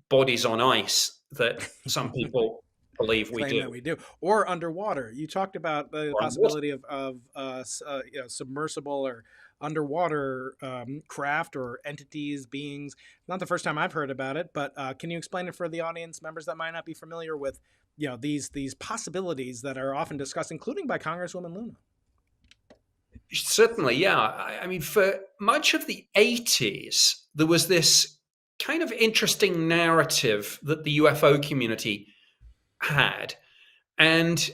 bodies on ice that some people believe we do.
That we do, or underwater. You talked about the possibility of submersible or underwater craft or entities, beings. Not the first time I've heard about it, but can you explain it for the audience members that might not be familiar with these possibilities that are often discussed, including by Congresswoman Luna?
Certainly, yeah. I mean, for much of the 80s, there was this kind of interesting narrative that the UFO community had. And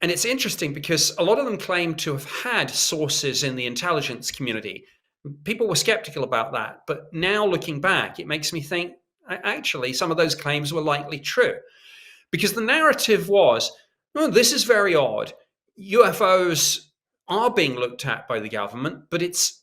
it's interesting because a lot of them claim to have had sources in the intelligence community. People were skeptical about that. But now looking back, it makes me think, actually, some of those claims were likely true. Because the narrative was, oh, this is very odd. UFOs are being looked at by the government, but it's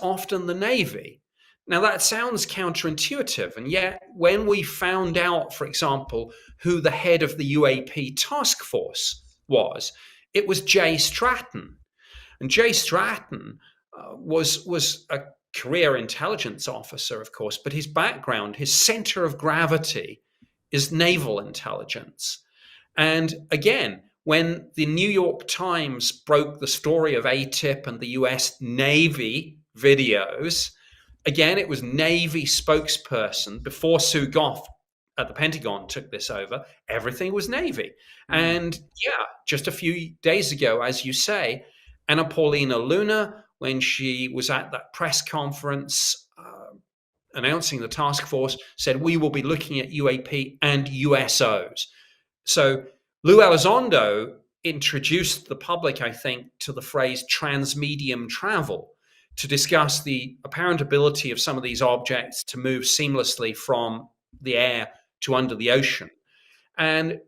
often the Navy. Now, that sounds counterintuitive. And yet, when we found out, for example, who the head of the UAP task force was, it was Jay Stratton. And Jay Stratton was a career intelligence officer, of course, but his background, his center of gravity is naval intelligence. And again, when the New York Times broke the story of ATIP and the US Navy videos, again, it was Navy spokesperson before Sue Goff at the Pentagon took this over. Everything was Navy. And yeah, just a few days ago, as you say, Anna Paulina Luna, when she was at that press conference announcing the task force, said, we will be looking at UAP and USOs. So Lou Elizondo introduced the public, I think, to the phrase transmedium travel, to discuss the apparent ability of some of these objects to move seamlessly from the air to under the ocean. And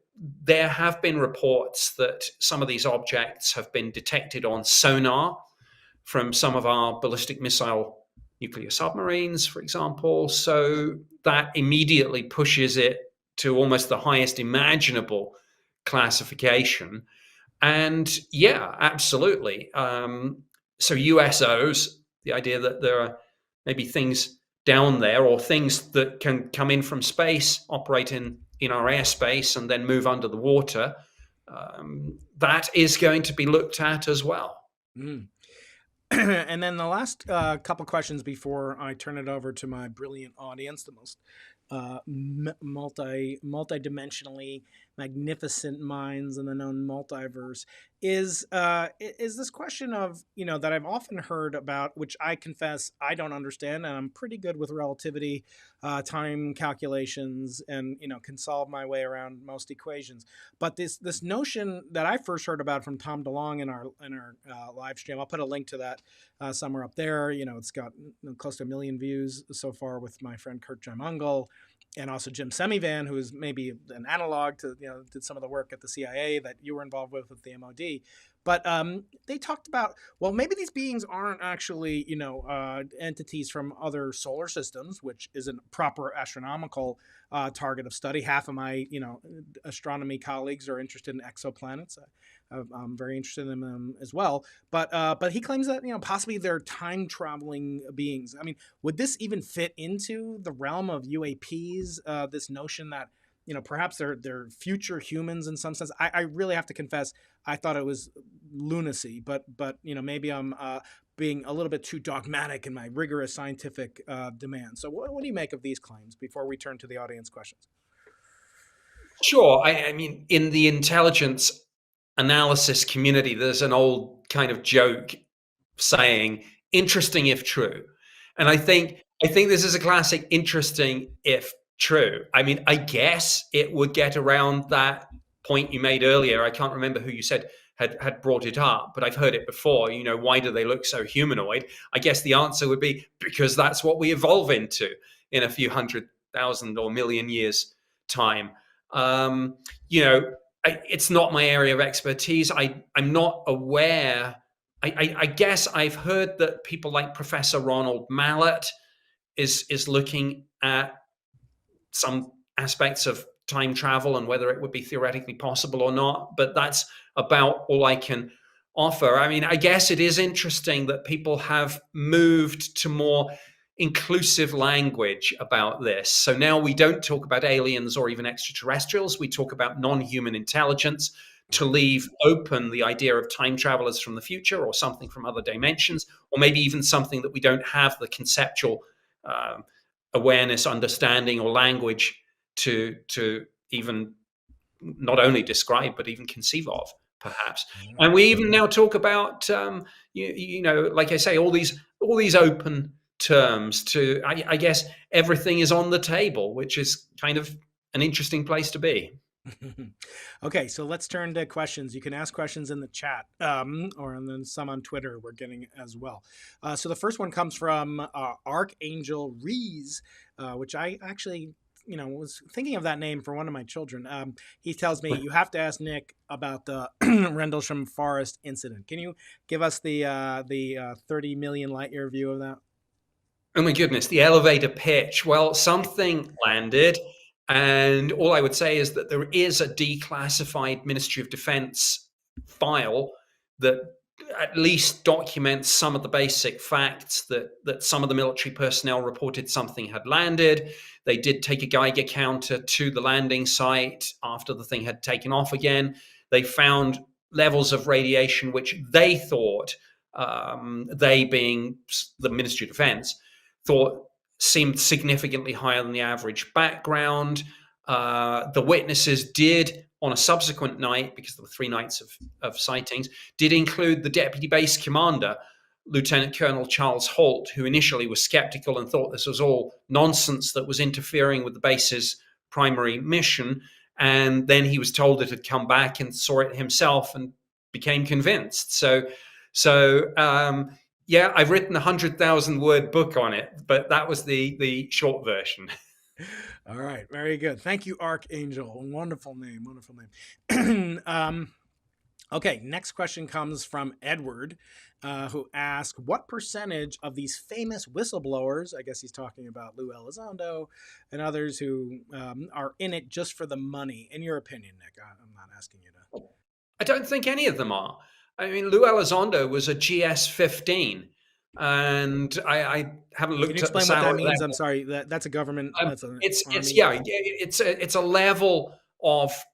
there have been reports that some of these objects have been detected on sonar from some of our ballistic missile nuclear submarines, for example. So that immediately pushes it to almost the highest imaginable classification. And yeah, absolutely. So USOs, the idea that there are maybe things down there or things that can come in from space, operate in our airspace and then move under the water, that is going to be looked at as well.
And then the last couple questions before I turn it over to my brilliant audience, the most multi-dimensionally magnificent minds in the known multiverse, is this question of, that I've often heard about, which I confess I don't understand, and I'm pretty good with relativity, time calculations, and can solve my way around most equations. But this notion that I first heard about from Tom DeLonge in our live stream, I'll put a link to that somewhere up there. It's got close to 1 million views so far with my friend Kurt Jaimungal, and also Jim Semivan, who is maybe an analog to, did some of the work at the CIA that you were involved with the MOD. But they talked about, well, maybe these beings aren't actually, entities from other solar systems, which is a proper astronomical target of study. Half of my, astronomy colleagues are interested in exoplanets. I'm very interested in them as well. But he claims that, possibly they're time traveling beings. I mean, would this even fit into the realm of UAPs? This notion that, perhaps they're future humans in some sense. I really have to confess, I thought it was lunacy, but maybe I'm being a little bit too dogmatic in my rigorous scientific demands. So what do you make of these claims before we turn to the audience questions?
Sure. I mean, in the intelligence analysis community, there's an old kind of joke saying, interesting if true. And I think this is a classic interesting if true. I mean, I guess it would get around that point you made earlier. I can't remember who you said had brought it up, but I've heard it before. Why do they look so humanoid? I guess the answer would be because that's what we evolve into in a few 100,000 or million years time. It's not my area of expertise. I'm not aware. I guess I've heard that people like Professor Ronald Mallett is looking at some aspects of time travel and whether it would be theoretically possible or not. But that's about all I can offer. I mean, I guess it is interesting that people have moved to more inclusive language about this. So now we don't talk about aliens or even extraterrestrials. We talk about non-human intelligence to leave open the idea of time travelers from the future or something from other dimensions, or maybe even something that we don't have the conceptual awareness, understanding, or language to even not only describe but even conceive of, perhaps. And we even now talk about like I say, all these open terms to, I guess everything is on the table, which is kind of an interesting place to be.
Okay, so let's turn to questions. You can ask questions in the chat, or and then some on Twitter we're getting as well. So the first one comes from Archangel Rees, which I actually was thinking of that name for one of my children. He tells me, you have to ask Nick about the Rendlesham Forest incident. Can you give us the 30 million light year view of that?
Oh my goodness, the elevator pitch. Well, something landed. And all I would say is that there is a declassified Ministry of Defense file that at least documents some of the basic facts, that some of the military personnel reported something had landed. They did take a Geiger counter to the landing site after the thing had taken off again. They found levels of radiation which they thought, they being the Ministry of Defense, thought seemed significantly higher than the average background. The witnesses did, on a subsequent night, because there were 3 nights of sightings, did include the deputy base commander, Lieutenant Colonel Charles Holt, who initially was skeptical and thought this was all nonsense that was interfering with the base's primary mission. And then he was told it had come back and saw it himself and became convinced. So yeah, I've written a 100,000 word book on it, but that was the short version.
All right, very good. Thank you, Archangel. Wonderful name, wonderful name. Okay, next question comes from Edward, who asked, what percentage of these famous whistleblowers, I guess he's talking about Lou Elizondo and others who are in it just for the money, in your opinion, Nick? I'm not asking you to.
I don't think any of them are. I mean, Lou Elizondo was a GS-15, and I haven't looked at the salary. Can you
explain what that means? I'm sorry, that's a government. That's
it's a level of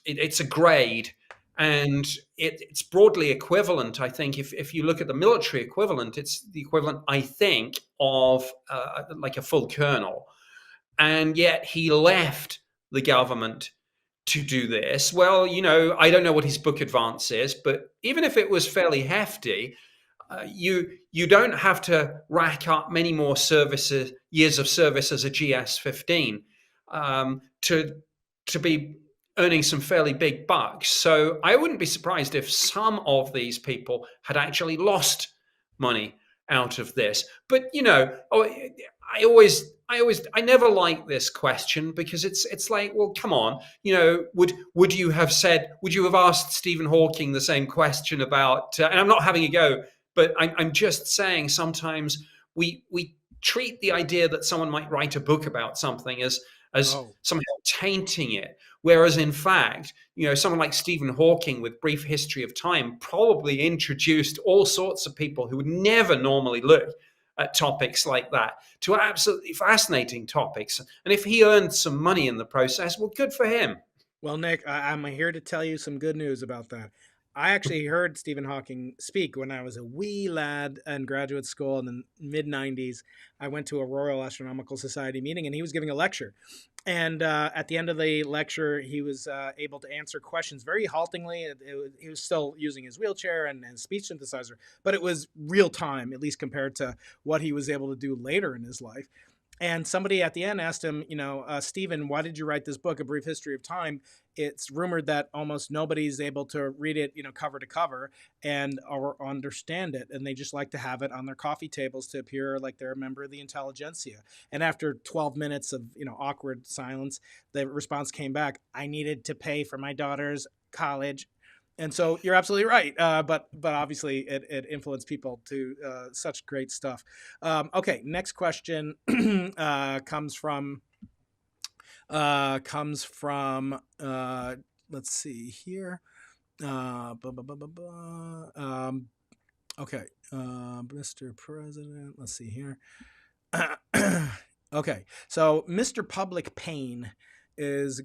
it's a grade, And it's broadly equivalent, I think. If you look at the military equivalent, it's the equivalent, I think, of like a full colonel. And yet he left the government to do this. Well, I don't know what his book advance is, but even if it was fairly hefty, you don't have to rack up many more years of service as a GS-15 to be earning some fairly big bucks. So I wouldn't be surprised if some of these people had actually lost money out of this. But I never like this question, because it's like, well, come on, would you have asked Stephen Hawking the same question about? And I'm not having a go, but I'm just saying sometimes we treat the idea that someone might write a book about something as somehow tainting it. Whereas in fact, someone like Stephen Hawking with Brief History of Time probably introduced all sorts of people who would never normally look at topics like that to absolutely fascinating topics. And if he earned some money in the process, well, good for him.
Well, Nick, I'm here to tell you some good news about that. I actually heard Stephen Hawking speak when I was a wee lad in graduate school in the mid-90s. I went to a Royal Astronomical Society meeting, and he was giving a lecture. And at the end of the lecture, he was able to answer questions very haltingly. He was still using his wheelchair and speech synthesizer, but it was real time, at least compared to what he was able to do later in his life. And somebody at the end asked him, Stephen, why did you write this book, A Brief History of Time? It's rumored that almost nobody's able to read it, cover to cover or understand it. And they just like to have it on their coffee tables to appear like they're a member of the intelligentsia. And after 12 minutes of, awkward silence, the response came back, I needed to pay for my daughter's college. And so you're absolutely right, but obviously it influenced people to such great stuff. Okay, next question comes from let's see here. Okay, Mr. President. Let's see here. Okay, so Mr. Public Pain is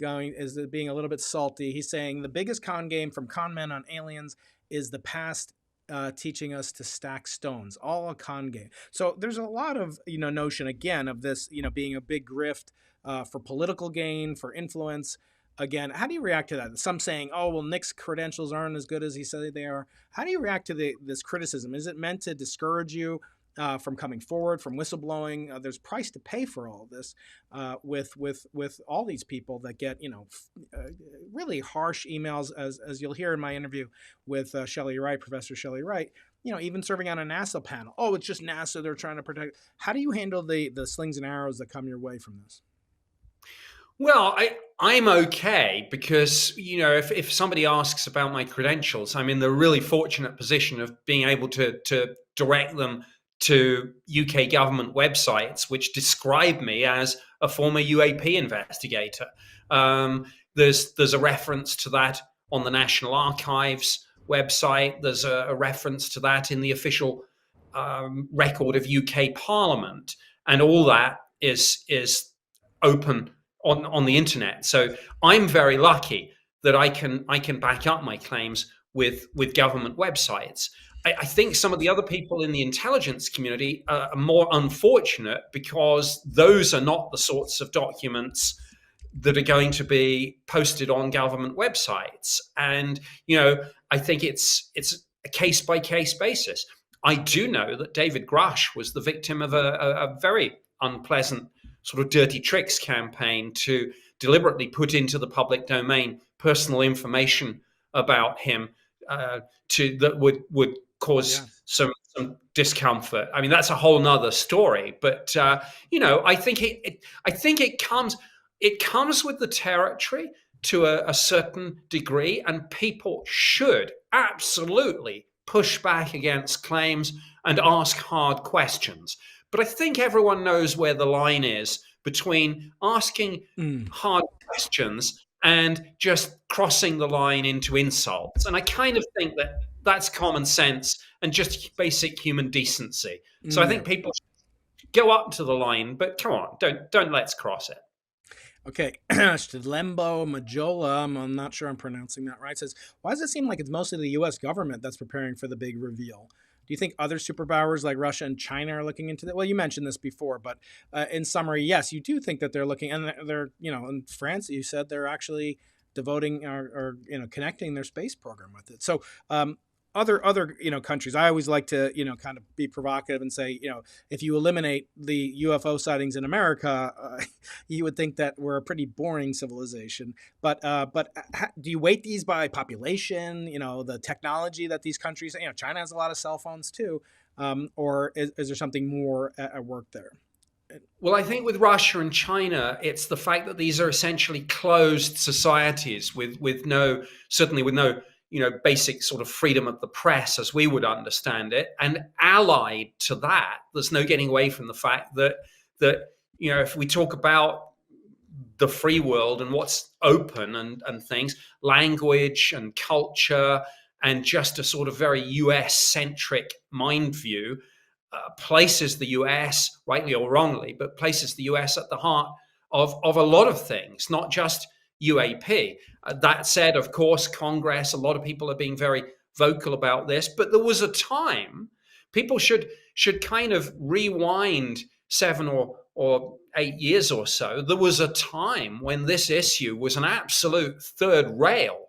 being a little bit salty. He's saying the biggest con game from con men on aliens is the past teaching us to stack stones. All a con game. So there's a lot of notion again of this being a big grift for political gain, for influence. Again, how do you react to that? Some saying, oh, well, Nick's credentials aren't as good as he said they are. How do you react to this criticism? Is it meant to discourage you from coming forward, from whistleblowing? There's price to pay for all of this with all these people that get really harsh emails, as you'll hear in my interview with Shelley Wright, Professor Shelley Wright. Even serving on a NASA panel. Oh, it's just NASA. They're trying to protect. How do you handle the slings and arrows that come your way from this?
Well, I'm okay, because if somebody asks about my credentials, I'm in the really fortunate position of being able to direct them to UK government websites which describe me as a former UAP investigator. There's a reference to that on the National Archives website. There's a reference to that in the official record of UK Parliament, and all that is open on the internet. So I'm very lucky that I can back up my claims with government websites. I think some of the other people in the intelligence community are more unfortunate, because those are not the sorts of documents that are going to be posted on government websites. And I think it's a case by case basis. I do know that David Grush was the victim of a very unpleasant sort of dirty tricks campaign to deliberately put into the public domain personal information about him that would cause some discomfort. I mean, that's a whole nother story. But I think it comes with the territory to a certain degree, and people should absolutely push back against claims and ask hard questions. But I think everyone knows where the line is between asking hard questions and just crossing the line into insults. And I kind of think that that's common sense and just basic human decency. So I think people should go up to the line, but come on, don't let's cross it.
Okay, Stlembo Majola, I'm not sure I'm pronouncing that right, says, why does it seem like it's mostly the U.S. government that's preparing for the big reveal? Do you think other superpowers like Russia and China are looking into that? Well, you mentioned this before, but in summary, yes, you do think that they're looking, and they're, in France, you said they're actually devoting or connecting their space program with it. So other countries, I always like to kind of be provocative and say, if you eliminate the UFO sightings in America, you would think that we're a pretty boring civilization. But do you weight these by population? The technology that these countries, China has a lot of cell phones too, or is there something more at work there?
Well, I think with Russia and China, it's the fact that these are essentially closed societies with no, certainly with no, basic sort of freedom of the press as we would understand it. And allied to that, there's no getting away from the fact that if we talk about the free world and what's open and things, language and culture, and just a sort of very US centric mind view, places the US, rightly or wrongly, but places the US at the heart of a lot of things, not just UAP. That said, of course, Congress, a lot of people are being very vocal about this, but there was a time, people should kind of rewind 7 or 8 years or so. There was a time when this issue was an absolute third rail,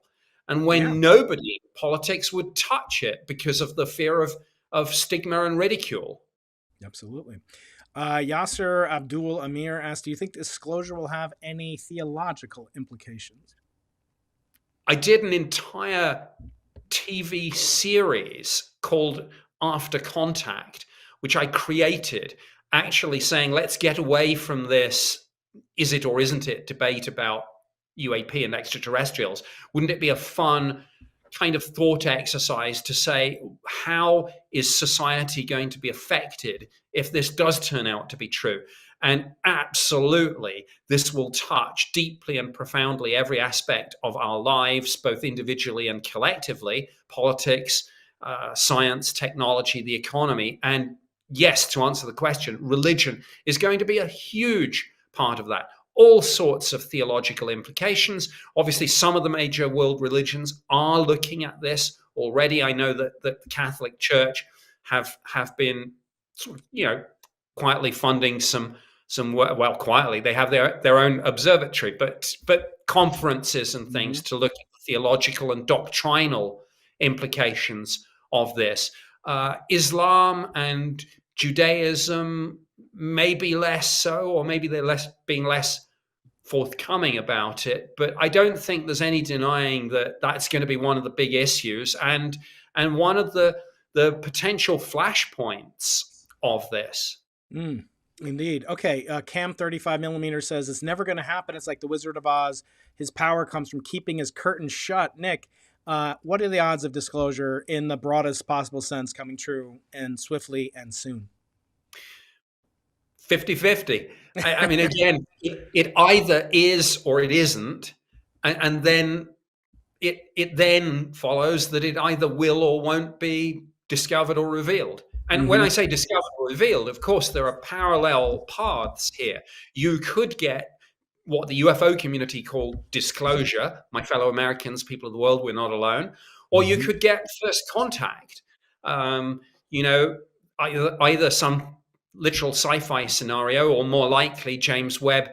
and when nobody in politics would touch it because of the fear of stigma and ridicule.
Absolutely. Yasser Abdul Amir asked, do you think disclosure will have any theological implications?
I did an entire TV series called After Contact, which I created, actually saying, let's get away from this is it or isn't it debate about UAP and extraterrestrials. Wouldn't it be a fun kind of thought exercise to say, how is society going to be affected if this does turn out to be true? And absolutely, this will touch deeply and profoundly every aspect of our lives, both individually and collectively, politics, science, technology, the economy. And yes, to answer the question, religion is going to be a huge part of that. All sorts of theological implications. Obviously, some of the major world religions are looking at this already. I know that the Catholic Church have been sort of, quietly funding some well, quietly, they have their own observatory, but conferences and things to look at the theological and doctrinal implications of this. Islam and Judaism maybe less so, or maybe they're being less forthcoming about it, but I don't think there's any denying that that's going to be one of the big issues and one of the potential flashpoints of this.
Indeed. Okay. Cam 35mm says it's never going to happen. It's like the Wizard of Oz. His power comes from keeping his curtains shut. Nick, what are the odds of disclosure in the broadest possible sense coming true and swiftly and soon?
50-50. I mean, again, it either is or it isn't, and then it then follows that it either will or won't be discovered or revealed. And when I say discovered or revealed, of course, there are parallel paths here. You could get what the UFO community called disclosure, my fellow Americans, people of the world, we're not alone, or you could get first contact. Either some literal sci-fi scenario, or more likely James Webb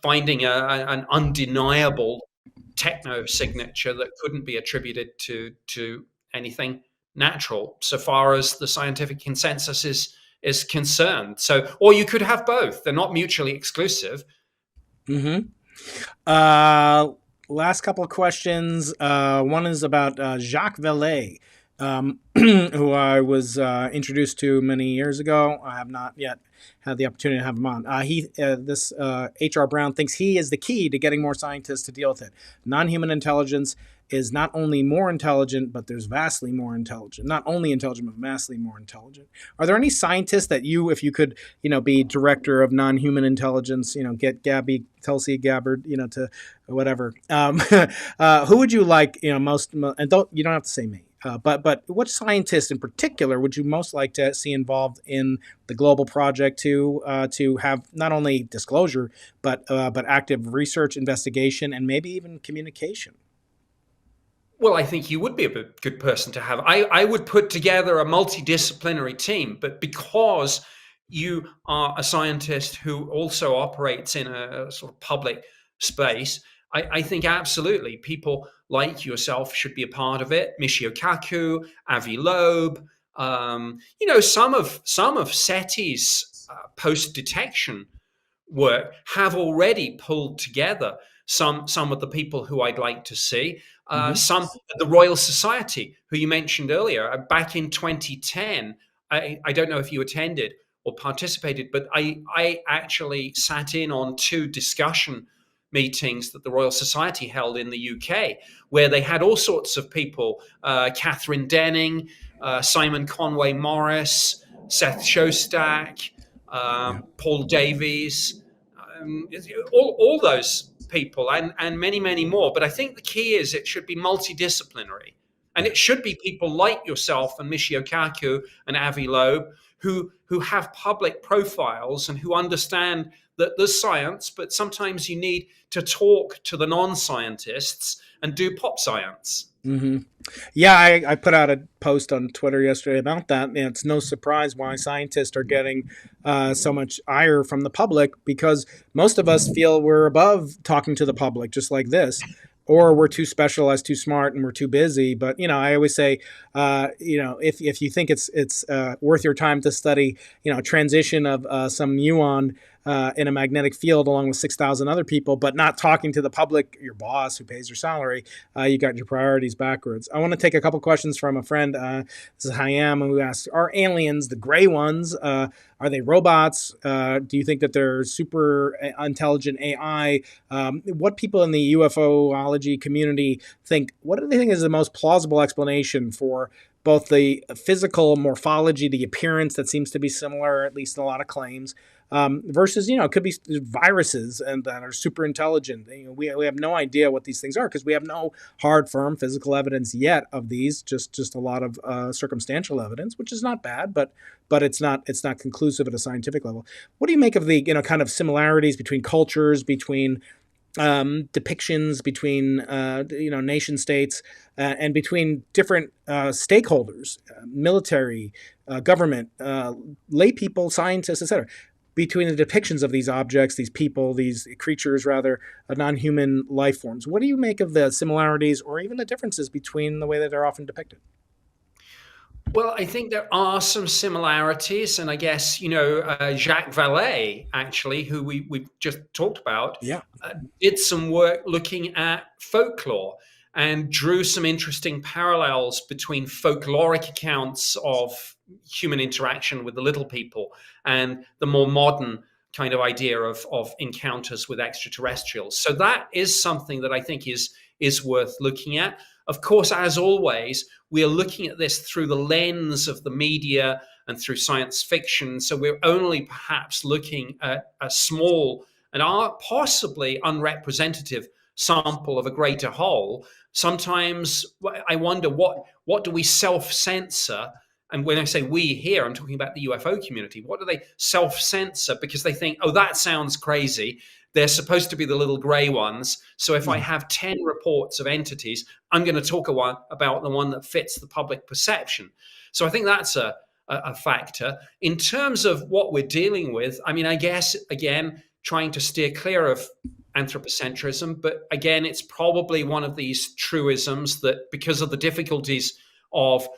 finding an undeniable techno signature that couldn't be attributed to anything natural, so far as the scientific consensus is concerned. So, or you could have both; they're not mutually exclusive.
Last couple of questions. One is about Jacques Vallée, who I was introduced to many years ago. I have not yet had the opportunity to have him on. This H.R. Brown thinks he is the key to getting more scientists to deal with it. Non-human intelligence is not only more intelligent, but there's vastly more intelligent. Not only intelligent, but vastly more intelligent. Are there any scientists that you, if you could, be director of non-human intelligence, get Tulsi Gabbard, to whatever, who would you like, most, and you don't have to say me, But what scientists in particular would you most like to see involved in the global project to have not only disclosure but active research, investigation, and maybe even communication?
Well, I think you would be a good person to have. I would put together a multidisciplinary team, but because you are a scientist who also operates in a sort of public space, I think absolutely people like yourself should be a part of it. Michio Kaku, Avi Loeb, some of SETI's post detection work have already pulled together some of the people who I'd like to see.
Hmm.
Some the Royal Society, who you mentioned earlier, back in 2010. I don't know if you attended or participated, but I actually sat in on two discussion meetings that the Royal Society held in the UK, where they had all sorts of people: Catherine Denning, Simon Conway Morris, Seth Shostak,
Yeah.
Paul Davies, all those people, and many, many more. But I think the key is it should be multidisciplinary. And
Yeah.
it should be people like yourself and Michio Kaku and Avi Loeb who have public profiles and who understand that there's science, but sometimes you need to talk to the non-scientists and do pop science.
Hmm. Yeah, I put out a post on Twitter yesterday about that. And it's no surprise why scientists are getting so much ire from the public, because most of us feel we're above talking to the public, just like this, or we're too specialized, too smart, and we're too busy. But I always say, if you think it's worth your time to study, transition of some muon in a magnetic field along with 6,000 other people, but not talking to the public, your boss who pays your salary, you got your priorities backwards. I want to take a couple questions from a friend. This is Hayam, who asks, are aliens, the gray ones, are they robots? Do you think that they're super intelligent AI? What people in the UFOlogy community think, what do they think is the most plausible explanation for both the physical morphology, the appearance that seems to be similar, at least in a lot of claims, versus, it could be viruses and that are super intelligent. We have no idea what these things are because we have no hard, firm physical evidence yet of these. Just a lot of circumstantial evidence, which is not bad, but it's not conclusive at a scientific level. What do you make of the kind of similarities between cultures, between depictions, between nation states, and between different stakeholders, military, government, lay people, scientists, etc., between the depictions of these objects, these people, these creatures, rather, non-human life forms? What do you make of the similarities or even the differences between the way that they're often depicted?
Well, I think there are some similarities, and I guess Jacques Vallée, actually, who we've just talked about,
Yeah.
did some work looking at folklore and drew some interesting parallels between folkloric accounts of human interaction with the little people and the more modern kind of idea of encounters with extraterrestrials. So that is something that I think is worth looking at. Of course, as always, we are looking at this through the lens of the media and through science fiction. So we're only perhaps looking at a small and are possibly unrepresentative sample of a greater whole. Sometimes I wonder what do we self-censor? And when I say we here, I'm talking about the UFO community. What do they self-censor because they think, oh, that sounds crazy. They're supposed to be the little gray ones. So if I have 10 reports of entities, I'm going to talk about the one that fits the public perception. So I think that's a factor. In terms of what we're dealing with, I mean, I guess, again, trying to steer clear of anthropocentrism. But again, it's probably one of these truisms that because of the difficulties of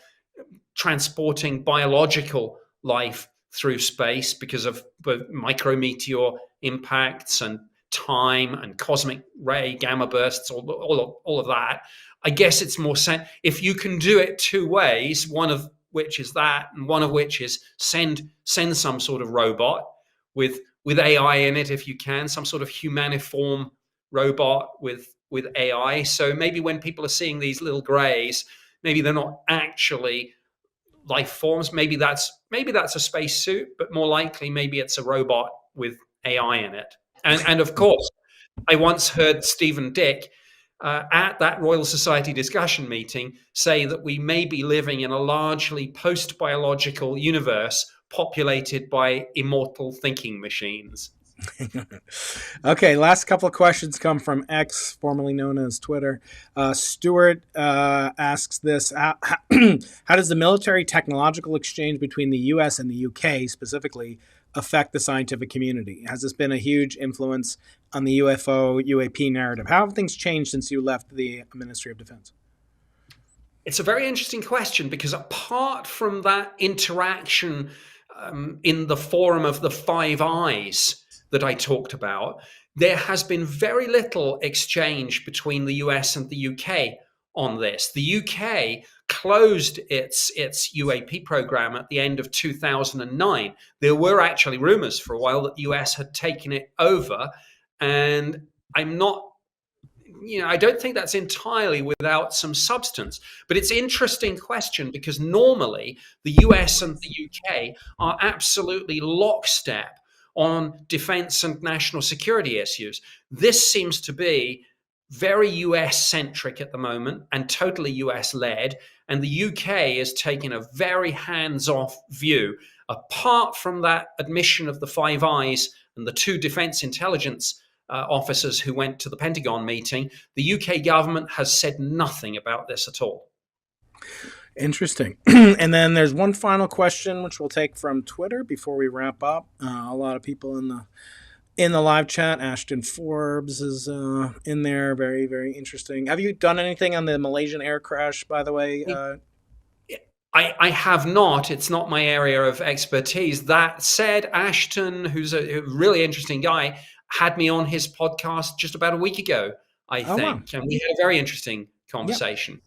transporting biological life through space because of micrometeor impacts and time and cosmic ray gamma bursts, all of that. I guess it's more if you can do it two ways, one of which is that, and one of which is send some sort of robot with AI in it, if you can, some sort of humaniform robot with AI. So maybe when people are seeing these little grays, maybe they're not actually life forms. Maybe that's a spacesuit, but more likely maybe it's a robot with AI in it. And of course, I once heard Stephen Dick at that Royal Society discussion meeting say that we may be living in a largely post-biological universe populated by immortal thinking machines.
Okay, last couple of questions come from X, formerly known as Twitter. Stuart asks this: how does the military technological exchange between the U.S. and the U.K. specifically affect the scientific community? Has this been a huge influence on the UFO UAP narrative? How have things changed since you left the Ministry of Defense?
It's a very interesting question, because apart from that interaction in the forum of the Five Eyes that I talked about, there has been very little exchange between the US and the UK on this. The UK closed its UAP program at the end of 2009. There were actually rumors for a while that the US had taken it over, and I don't think that's entirely without some substance. But it's an interesting question, because normally the US and the UK are absolutely lockstep on defense and national security issues. This seems to be very US centric at the moment and totally US led. And the UK is taking a very hands off view. Apart from that admission of the Five Eyes and the two defense intelligence officers who went to the Pentagon meeting, the UK government has said nothing about this at all.
Interesting. And then there's one final question, which we'll take from Twitter before we wrap up. A lot of people in the live chat. Ashton Forbes is in there. Very, very interesting. Have you done anything on the Malaysian air crash, by the way?
I have not. It's not my area of expertise. That said, Ashton, who's a really interesting guy, had me on his podcast just about a week ago, I think. Wow. And we had a very interesting conversation.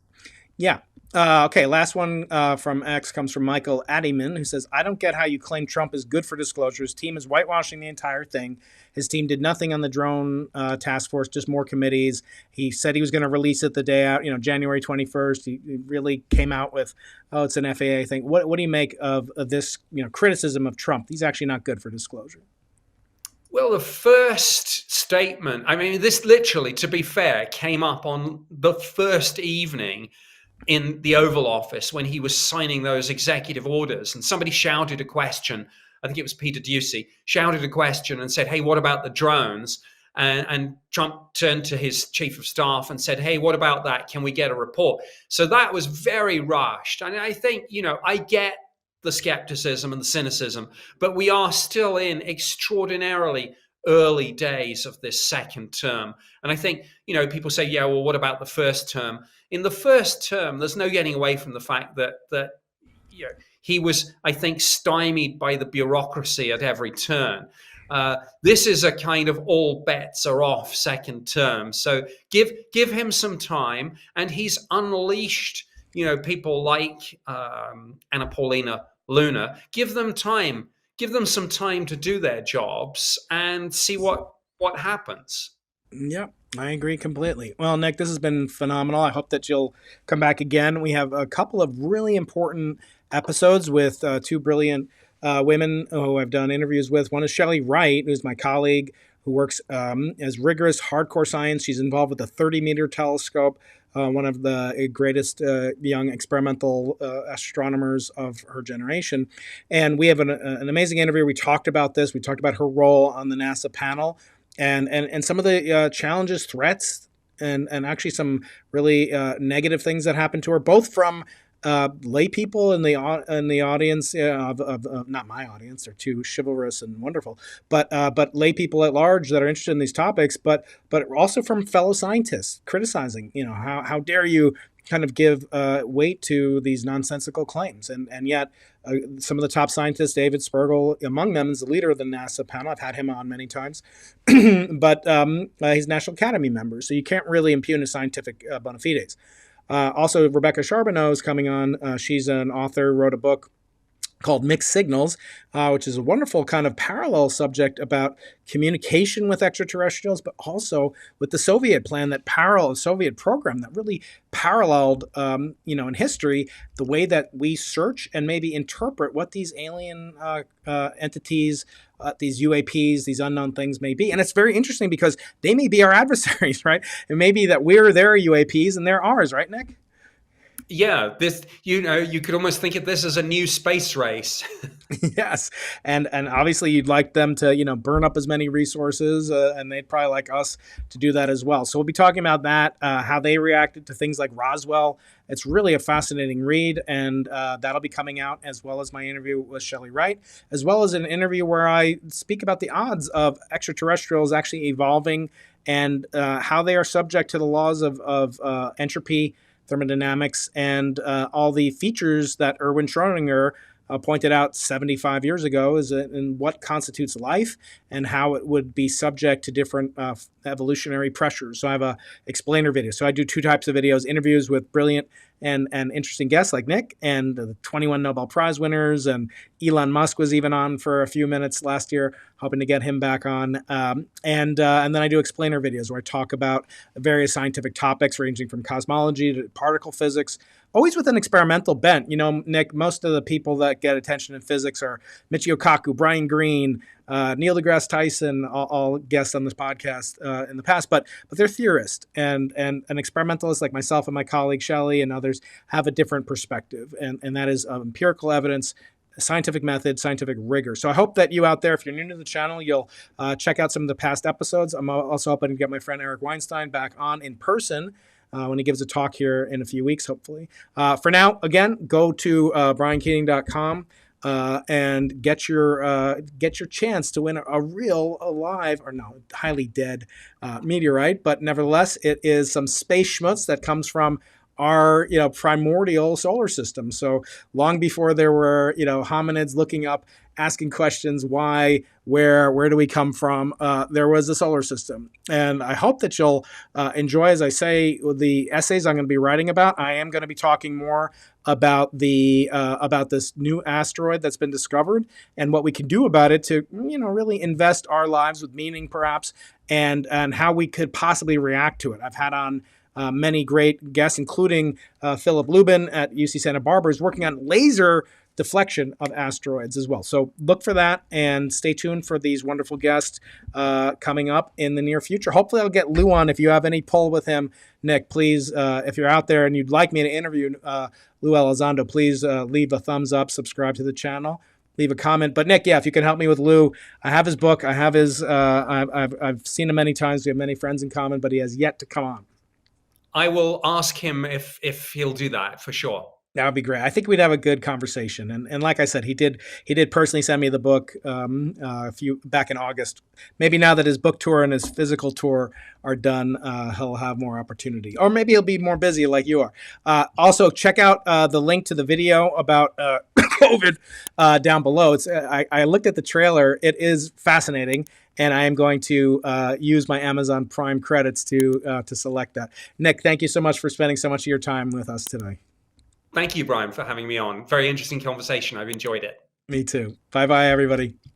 Yeah. Okay, last one from X comes from Michael Addyman, who says, I don't get how you claim Trump is good for disclosure. His team is whitewashing the entire thing. His team did nothing on the drone task force, just more committees. He said he was going to release it the day out, January 21st. He really came out with, it's an FAA thing. What do you make of this criticism of Trump? He's actually not good for disclosure.
Well, the first statement, this literally, to be fair, came up on the first evening in the Oval Office when he was signing those executive orders, and somebody shouted a question. I think it was Peter Ducey, shouted a question and said, hey, what about the drones? And Trump turned to his chief of staff and said, hey, what about that? Can we get a report? So that was very rushed. And I think, I get the skepticism and the cynicism, but we are still in extraordinarily early days of this second term. And I think, people say, yeah, well, what about the first term? In the first term, there's no getting away from the fact that he was, I think, stymied by the bureaucracy at every turn. This is a kind of all bets are off second term. So give him some time, and he's unleashed, people like Anna Paulina Luna. Give them time. Give them some time to do their jobs and see what happens.
Yep, I agree completely. Well, Nick, this has been phenomenal. I hope that you'll come back again. We have a couple of really important episodes with two brilliant women who I've done interviews with. One is Shelley Wright, who's my colleague, who works as rigorous hardcore science. She's involved with the 30-meter telescope, one of the greatest young experimental astronomers of her generation. And we have an amazing interview. We talked about this. We talked about her role on the NASA panel and some of the challenges, threats, and actually some really negative things that happened to her, both from lay people in the audience of not my audience, they're too chivalrous and wonderful, but lay people at large that are interested in these topics, but also from fellow scientists criticizing, how dare you kind of give weight to these nonsensical claims, and yet some of the top scientists, David Spergel among them, is the leader of the NASA panel. I've had him on many times, but he's a National Academy member, so you can't really impugn his scientific bona fides. Also, Rebecca Charbonneau is coming on. She's an author, wrote a book called Mixed Signals, which is a wonderful kind of parallel subject about communication with extraterrestrials, but also with the Soviet plan Soviet program that really paralleled, in history, the way that we search and maybe interpret what these alien entities, these UAPs, these unknown things may be. And it's very interesting because they may be our adversaries, right? It may be that we're their UAPs and they're ours, right, Nick?
Yeah, you could almost think of this as a new space race.
Yes, and obviously you'd like them to burn up as many resources, and they'd probably like us to do that as well. So we'll be talking about that, how they reacted to things like Roswell. It's really a fascinating read, and that'll be coming out, as well as my interview with Shelley Wright, as well as an interview where I speak about the odds of extraterrestrials actually evolving and how they are subject to the laws of entropy, thermodynamics, and all the features that Erwin Schrödinger pointed out 75 years ago in what constitutes life and how it would be subject to different evolutionary pressures. So I have a explainer video. So I do two types of videos: interviews with brilliant and interesting guests like Nick and the 21 Nobel Prize winners, and Elon Musk was even on for a few minutes last year, hoping to get him back on. And then I do explainer videos where I talk about various scientific topics ranging from cosmology to particle physics, always with an experimental bent. Nick, most of the people that get attention in physics are Michio Kaku, Brian Greene, Neil deGrasse Tyson, all guests on this podcast in the past, but they're theorists, and experimentalists like myself and my colleague Shelley and others have a different perspective, and that is empirical evidence, scientific method, scientific rigor. So I hope that you out there, if you're new to the channel, you'll check out some of the past episodes. I'm also hoping to get my friend Eric Weinstein back on in person when he gives a talk here in a few weeks, hopefully. For now, again, go to briankeating.com. And get your chance to win a real, alive, or no, highly dead meteorite. But nevertheless, it is some space schmutz that comes from our primordial solar system. So long before there were hominids looking up, asking questions, why, where do we come from, there was a solar system. And I hope that you'll enjoy, as I say, the essays I'm going to be writing about. I am going to be talking more about this new asteroid that's been discovered and what we can do about it to really invest our lives with meaning, perhaps, and how we could possibly react to it. I've had on many great guests, including Philip Lubin at UC Santa Barbara, who's working on laser deflection of asteroids as well. So look for that and stay tuned for these wonderful guests coming up in the near future. Hopefully I'll get Lou on. If you have any pull with him, Nick, please, if you're out there and you'd like me to interview Lou Elizondo, please leave a thumbs up, subscribe to the channel, leave a comment. But Nick, yeah, if you can help me with Lou, I have his book. I have his, I've seen him many times. We have many friends in common, but he has yet to come on.
I will ask him if he'll do that for sure.
That would be great. I think we'd have a good conversation. And like I said, he did personally send me the book back in August. Maybe now that his book tour and his physical tour are done, he'll have more opportunity. Or maybe he'll be more busy like you are. Also, check out the link to the video about COVID down below. I looked at the trailer. It is fascinating. And I am going to use my Amazon Prime credits to select that. Nick, thank you so much for spending so much of your time with us today.
Thank you, Brian, for having me on. Very interesting conversation. I've enjoyed it.
Me too. Bye-bye, everybody.